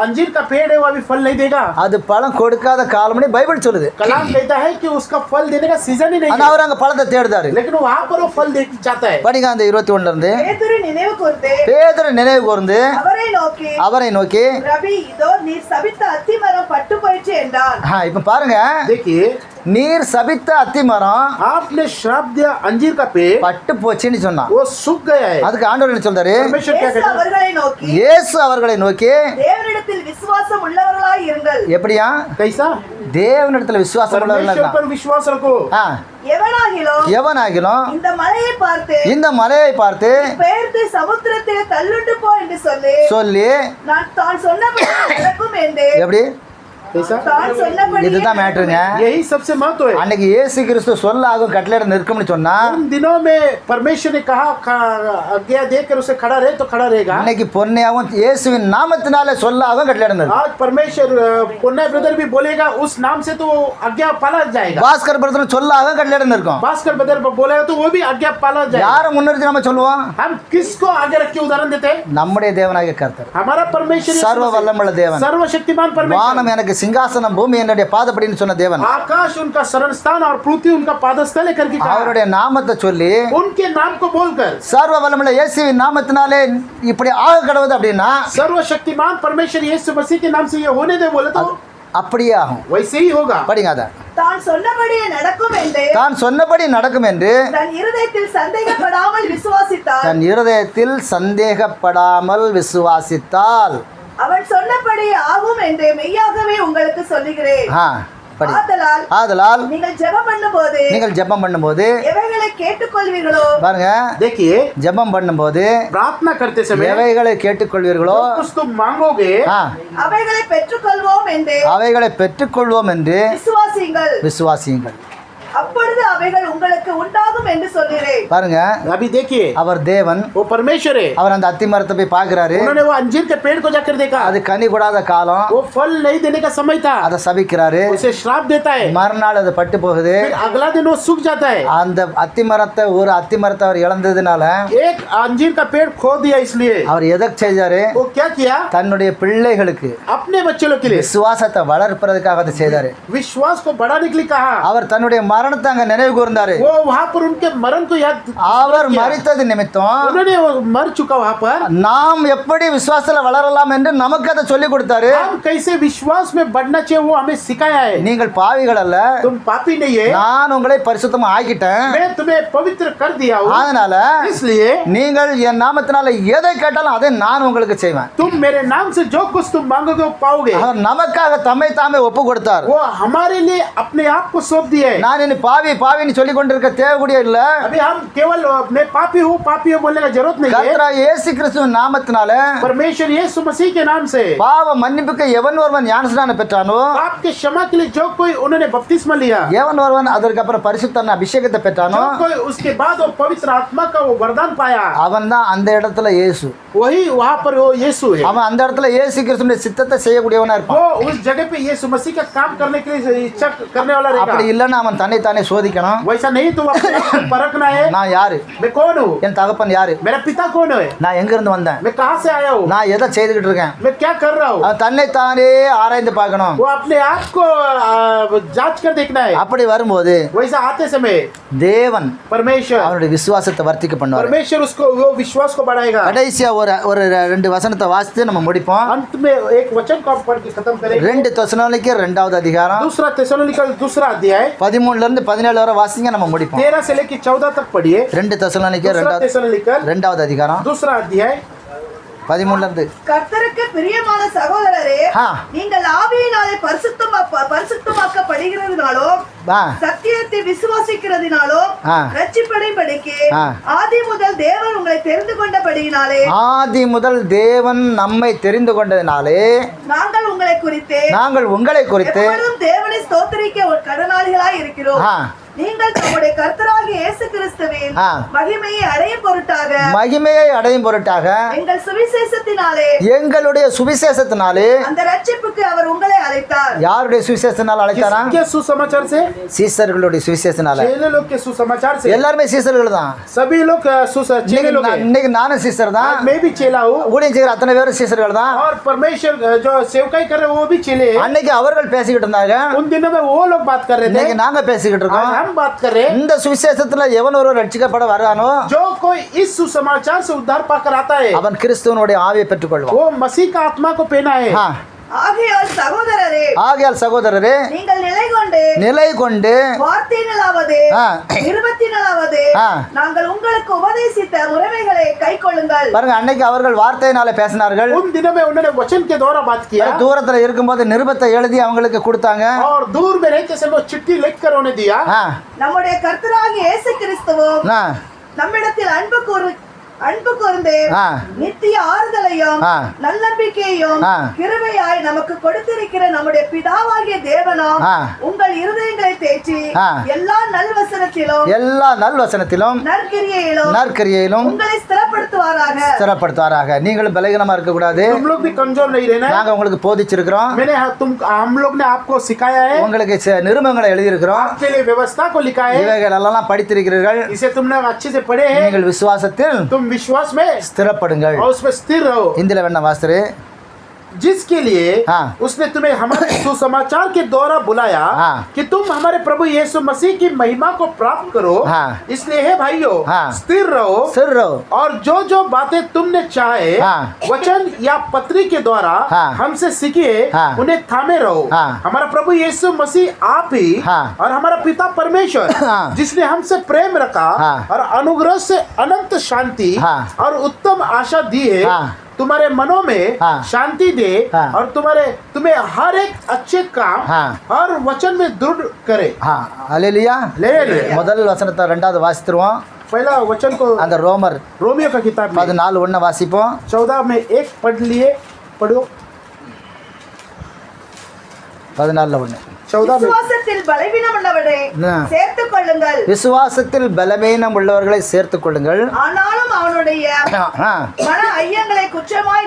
अंजीर का पेड़ है वो अभी फल नहीं देगा. அது பழம் கொடுக்காத காலம்னு பைபிள் சொல்லுது. कलाम कहता है कि उसका फल देने का सीजन ही नहीं ஆனா है, அவர் அங்க பழத்தை தேடுதாரு. लेकिन वहां पर वो फल देख चाहता है. படிங்க அந்த 21 இருந்து பேதுரு நினைவு கூர்ந்து பேதுரு நினைவு கூர்ந்து அவரை நோக்கி நோக்கி ரபி இதோ நீர் சபித்த அத்திமரம் பட்டு போயிற்று என்றான். இப்ப பாருங்க, देखिए, நீர் சபித்த அத்திமரம் आपने श्राप दिया अंजीर का पेड़, பட்டு போச்சுன்னு சொன்னான். वो सूख गया है. அதுக்கு ஆண்டவர் என்ன சொல்றாரு? परमेश्वर क्या இயேசு कहता है? அவர்களை நோக்கி இயேசு அவர்களை நோக்கி தேவனிடத்தில் விசுவாசம் உள்ளவர்களாய் இருங்கள். எப்படியா? कैसा? தேவனிடத்துல விசுவாசம் परमेश्वर உள்ளவர்களா? पर विश्वास रखो. எவனாகிலும் எவனாகிலும் இந்த மலையை பார்த்து இந்த மலையை பார்த்து பெயர்த்து சமுத்திரத்தில் தள்ளுண்டு போ என்று சொல்லி நான் தான் சொன்னபடி நடக்கும் என்று எப்படி कैसा? தான் சொன்னபடி இதுதான் மேட்டருங்க. यही सबसे महत्व है. அன்னைக்கு இயேசு கிறிஸ்து சொல்லாகும் கட்டளையிட நிற்கும்னு சொன்னா उन दिनों में परमेश्वर ने कहा आज्ञा देकर उसे खड़ा रहे तो खड़ा रहेगा. இன்னைக்கு பொன்னையாவும் இயேசுவின் நாமத்தினாலே சொல்லாகும் கட்டளையிட நிற்கும். आज परमेश्वर पुण्य ब्रदर भी बोलेगा उस नाम से तो आज्ञा पाला जाएगा. பாஸ்கர் பிரதர் சொல்லாகும் கட்டளையிட நிற்கும். भास्कर ब्रदर बोलेगा तो वो भी आज्ञा पाला जाएगा. யாரை முன்னிறுத்தி நம்ம சொல்லுவோம்? हम किसको आगे रख के उदाहरण देते हैं? நம்முடைய தேவனாகிய கர்த்தர், हमारा परमेश्वर சர்வ வல்லமுள்ள தேவன், सर्वशक्तिमान परमेश्वर. வானம் எனக்கு சிங்காசனம், பூமி என்னுடைய பாதப்படின்னு சொன்ன தேவன். आकाश उनका शरण स्थान और पृथ्वी उनका पादस्थल है करके कहा. அவருடைய நாமத்தை சொல்லி उनके नाम को बोलकर சர்வ வல்லமுள்ள இயேசுவின் நாமத்தினாலே இப்படி ஆக கடவுது அப்படின்னா सर्वशक्तिमान परमेश्वर यीशु मसीह के नाम से ये होने दे बोले तो அப்படியே ஆகும். वैसे ही होगा. படிங்க அத. தான் சொன்னபடியே நடக்கும் என்று தான் சொன்னபடி நடக்கும் என்று தன் இருதயத்தில் சந்தேகப்படாமல் விசுவாசித்தார். தன் இருதயத்தில் சந்தேகப்படாமல் விசுவாசித்தால் அவன் சொன்னபடியே ஆகும் என்று மெய்யாகவே உங்களுக்கு சொல்லுகிறேன். படி. ஆதலால் நீங்கள் ஜெபம் பண்ணும்போது நீங்கள் ஜெபம் பண்ணும்போது எவைகளை கேட்டுக்கொள்வீர்களோ பாருங்க, देखिए, ஜெபம் பண்ணும்போது प्रार्थना करते समय எவைகளை கேட்டுக்கொள்வீர்களோ कुछ तुम मांगोगे அவைகளை பெற்றுக்கொள்வோம் என்று அவைகளை பெற்றுக்கொள்வோம் என்று விசுவாசியுங்கள். அப்பொழுது அவைகள் உங்களுக்கு உண்டாகும் என்று சொல்கிறேன். பாருங்க, अभी देखिए, அவர் தேவன், वो परमेश्वर है. அவர் அந்த அத்தி மரத்தை போய் பார்க்கிறாரு. उन्होंने वो अंजीर के पेड़ को जाकर देखा, அது கனி கூடாத காலம், वो फल नहीं देने का समय था, அதை சபிக்கிறாரு. उसे श्राप देता है. மறுநாள் அது பட்டு போகுது. फिर अगला दिन वो सूख जाता है. அந்த அத்தி மரத்தை ஒரு அத்தி மரத்தை அவர் இழந்ததுனால एक अंजीर का पेड़ खो दिया, इसलिए அவர் எதை செய்தாரு? वो क्या किया? தன்னுடைய பிள்ளைகளுக்கு अपने बच्चे लोग के लिए விசுவாசத்தை வளர்ப்பதற்காக அதை செய்தாரு. विश्वास को बढ़ाने के लिए कहा. அவர் தன்னுடைய மரணத்தை அங்க நினைவு கூர்ந்தாரு. वो वहाँ पर उनके मरण को याद அவர் மரித்தது நிமித்தம் उन्होंने वो मर चुका वहाँ पर. நாம் எப்படி விசுவாசத்துல வளரலாம் என்று நமக்கு அதை சொல்லி கொடுத்தாரு. हम कैसे विश्वास में बढ़ना चाहिए वो हमें सिखाया है. நீங்கள் பாவிகள் அல்ல, तुम पापी नहीं है, நான் உங்களை பரிசுத்தமா ஆக்கிட்டேன். मैं तुम्हें पवित्र कर दिया हूँ. அதனால इसलिए நீங்கள் என் நாமத்தினால எதை கேட்டாலும் அதை நான் உங்களுக்கு செய்வேன். तुम मेरे नाम से जो कुछ तुम मांगोगे वो पाओगे. அவர் நமக்காக தம்மை தாமே ஒப்பு கொடுத்தார். वो हमारे लिए अपने आप को सौंप दिए. நான் இனி பாவின்னு சொல்லி கொண்டிருக்க தேவைக்கூடிய இல்ல. अभी हम केवल मैं पापी हूँ बोलने का जरूरत नहीं है. கர்த்தராகிய இயேசு கிறிஸ்துவின் நாமத்தினால परमेश्वर यीशु मसीह के नाम से பாவ மன்னிப்புக்கு எவன் ஒருவன் ஞானஸ்நானம் பெற்றானோ, पाप के क्षमा के लिए जो कोई उन्होंने बपतिस्मा लिया, எவன் ஒருவன் அதற்கு அப்புறம் பரிசுத்தன அபிஷேகத்தை பெற்றானோ, जो कोई उसके बाद वो पवित्र आत्मा का वो वरदान पाया, அவன் தான் அந்த இடத்துல இயேசு. वही वहाँ पर वो यीशु है. அவன் அந்த இடத்துல இயேசு கிறிஸ்துவின் சித்தத்தை செய்யக்கூடியவனா இருப்பான். वो उस जगह पे यीशु मसीह का काम करने के लिए इच्छा करने वाला அப்படி रहेगा. இல்லைன்னா அவன் தன்னை தானே சோதிக்கணும். वैसा नहीं तो अपने आप को परखना है. நான் யாரு? मैं कौन हूँ? என் தகப்பன் யாரு? मेरा पिता कौन है? நான் எங்க இருந்து வந்தேன்? मैं कहाँ से आया हूँ? நான் எதை செய்துகிட்டு இருக்கேன்? मैं क्या कर रहा हूँ? அவன் தன்னை தானே ஆராய்ந்து பார்க்கணும். वो अपने आप को जांच कर देखना है. அப்படி வரும்போது वैसा आते समय தேவன் परमेश्वर அவனுடைய விசுவாசத்தை வர்த்திக்க பண்ணுவார். परमेश्वर उसको वो विश्वास को बढ़ाएगा. கடைசியா ஒரு ரெண்டு வசனத்தை வாசித்து நம்ம முடிப்போம். अंत में एक वचन को पढ़ के खत्म करेंगे. 2 தெசலோனிக்கர் 2வது அதிகாரம் दूसरा தெசலோனிக்கல் दूसरा अध्याय 13 ல இருந்து 17 வரை வாசிங்க, நம்ம முடிப்போம். 13 से लेकर 14 तक पढ़िए. 2 தெசலோனிக்கர் दूसरा தெசலோனிக்கல் 2வது அதிகாரம் दूसरा अध्याय 13 ல இருந்து. கர்த்தருக்கு பிரியமான சகோதரரே, ஆ. நீங்கள் ஆவியினாலே பரிசுத்தமாக்கப்படுகிறதுனாலோ ஆ. சத்தியத்தை விசுவாசிக்கிறதுனாலோ ஆ. ரட்சிப்படைபடிக்கு ஆ. ஆதி முதல் தேவன் உங்களை தெரிந்து கொண்டபடியினாலே ஆதி முதல் தேவன் நம்மை தெரிந்து கொண்டதினாலே நாங்கள் உங்களை குறித்து நாங்கள் உங்களை குறித்து எப்பொழுதும் தேவனை ஸ்தோத்திரிக்க ஒரு கடனாளிகளாய் இருக்கிறோம். ஆ. நீங்கள் நம்முடைய கர்த்தராகிய இயேசு கிறிஸ்துவின் மகிமையை அடையும் பொருட்டாக எங்கள் சுவிசேஷத்தினாலே எங்களுடைய சுவிசேஷத்தினாலே அந்த ரட்சிப்புக்கு அவர் உங்களை அழைத்தார். யாருடைய சுவிசேஷத்தினால அழைத்தாரா? किसके सुसमाचार से? சீசர்களுடைய சுவிசேஷத்தினால. चेले लोग के सुसमाचार से. எல்லாரும் சீசர்கள் தான். सभी लोग चेले लोग हैं. இன்னைக்கு நானும் சீசர் தான். मैं भी चेला हूं. ஊழியம் செய்கிற அத்தனை பேரும் சீசர்கள் தான். और परमेश्वर जो सेवकाई कर रहे हैं वो भी चेले हैं. அன்னைக்கு அவர்கள் பேசிக்கிட்டு இருந்தாங்க. उन दिनों में वो लोग बात कर रहे थे. இன்னைக்கு நாங்க பேசிக்கிட்டு இருக்கோம். हम बात कर रहे हैं. இந்த சுவிசேஷத்துல எவன் ஒருவர் ரட்சிக்கப்பட வரானோ जो कोई इस सुसमाचार से उद्धार पाकर आता है அவன் கிறிஸ்துவனுடைய ஆவியை பெற்றுக்கொள்வான். वो मसीह का आत्मा को पहना है. ஆகையால் சகோதரரே நீங்கள் நிலை கொண்டு வார்த்தையினாலாவது நிருபத்தினாலாவது நாங்கள் உங்களுக்கு உபதேசித்த முறைமைகளை கைக்கொள்ளுங்கள். பாருங்க, அன்னைக்கு அவர்கள் வார்த்தையினால பேசினார்கள். उन दिनों में उन्होंने वचन के द्वारा बात किया. தூரத்துல இருக்கும்போது நிருபத்தை எழுதி அவங்களுக்கு கொடுத்தாங்க. और दूर में रहते समय वो चिट्ठी लिखकर उन्हें दिया. நம்முடைய கர்த்தராகிய இயேசு கிறிஸ்துவும் நம்மிடத்தில் அன்பு கூர்ந்து நித்திய ஆறுதலையும் நல்லம்பிக்கையையும் கிருபையாய் நமக்கு கொடுத்திருக்கிற நம்முடைய பிதாவாகிய தேவனும் உங்கள் இருதயங்களை தேற்றி எல்லா நல்வசனத்திலும் நற்கிரியையிலும் உங்களை ஸ்திரப்படுத்துவாராக. நீங்களும் பலகீனமா இருக்க கூடாது. நாங்க உங்களுக்கு போதிச்சிருக்கிறோம். உங்களுக்கு நிருபங்களை எழுதியிருக்கிறோம். இவைகள் எல்லாம் படித்திருக்கிறீர்கள். நீங்கள் விசுவாசத்தில் विश्वास में ஸ்திரப்படுங்கள். और उसमें स्थिर रहो. हिंदी में वास्ते जिसके लिए उसने तुम्हें हमारे सुसमाचार के द्वारा बुलाया कि तुम हमारे प्रभु यीशु मसीह की महिमा को प्राप्त करो. इसलिए हे भाइयों, स्थिर रहो और जो जो बातें तुमने चाहे वचन या पत्री के द्वारा हमसे सीखे उन्हें थामे रहो. हमारा प्रभु यीशु मसीह आप ही और हमारा पिता परमेश्वर जिसने हमसे प्रेम रखा और अनुग्रह से अनंत शांति और उत्तम आशा दी है तुम्हारे मनों में शांति दे और तुम्हें हर एक अच्छे काम हर वचन में दृढ़ करे. हालेलुया. முதல் வசனத்தை இரண்டாவது வாசித்துறோம். पहला वचन को அந்த रोमियो का किताब 14:1 வாசிப்போம். 14 में एक पढ़ो. 14:1 விசுவாசத்தில் பலவீனம் உள்ளவர்களை சேர்த்துக் கொள்ளுங்கள். ஆனாலும் அவனுடைய மன ஐயங்களை குற்றமாய்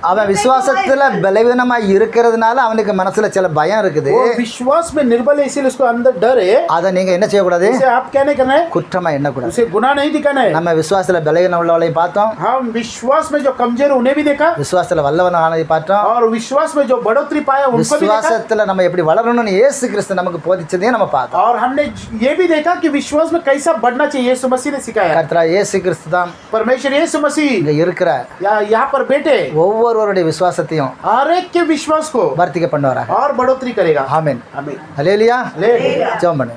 அவன் விசுவாசத்துல பலவீனமாய் இருக்கிறதுனால அவனுக்கு மனசுல சில பயம் இருக்குது. विश्वास में निर्बल है इसलिए उसको अंदर डर है. அத நீங்க என்ன செய்ய கூடாது? आप क्या नहीं करना है? குற்றமா எண்ண கூடாது. उसे गुनाह नहीं दिखाना है. நம்ம விசுவாசத்துல பலவீனம் உள்ளவங்களை பார்த்தோம். हम विश्वास में जो कमजोर उन्हें भी देखा. விசுவாசத்துல வல்லவனானதை பார்த்தோம். और विश्वास में जो बढ़ोतरी पाया उनको भी देखा. விசுவாசத்துல நம்ம எப்படி வளரணும்னு இயேசு கிறிஸ்து நமக்கு போதிச்சதே நம்ம பார்த்தோம். और हमने ये भी देखा कि विश्वास में कैसा बढ़ना चाहिए यीशु मसीह ने सिखाया. கர்த்தர் இயேசு கிறிஸ்து தான் परमेश्वर यीशु मसीह இங்க இருக்கிற यहाँ पर बैठे ஒவ்வொருவருடைய விசுவாசத்தையும் हर एक के विश्वास को वर्धिक பண்ணுவாராக. और बढ़ोतरी करेगा. आमीन. आमीन. हालेलुया. हालेलुया. ஜெபம் பண்ணு.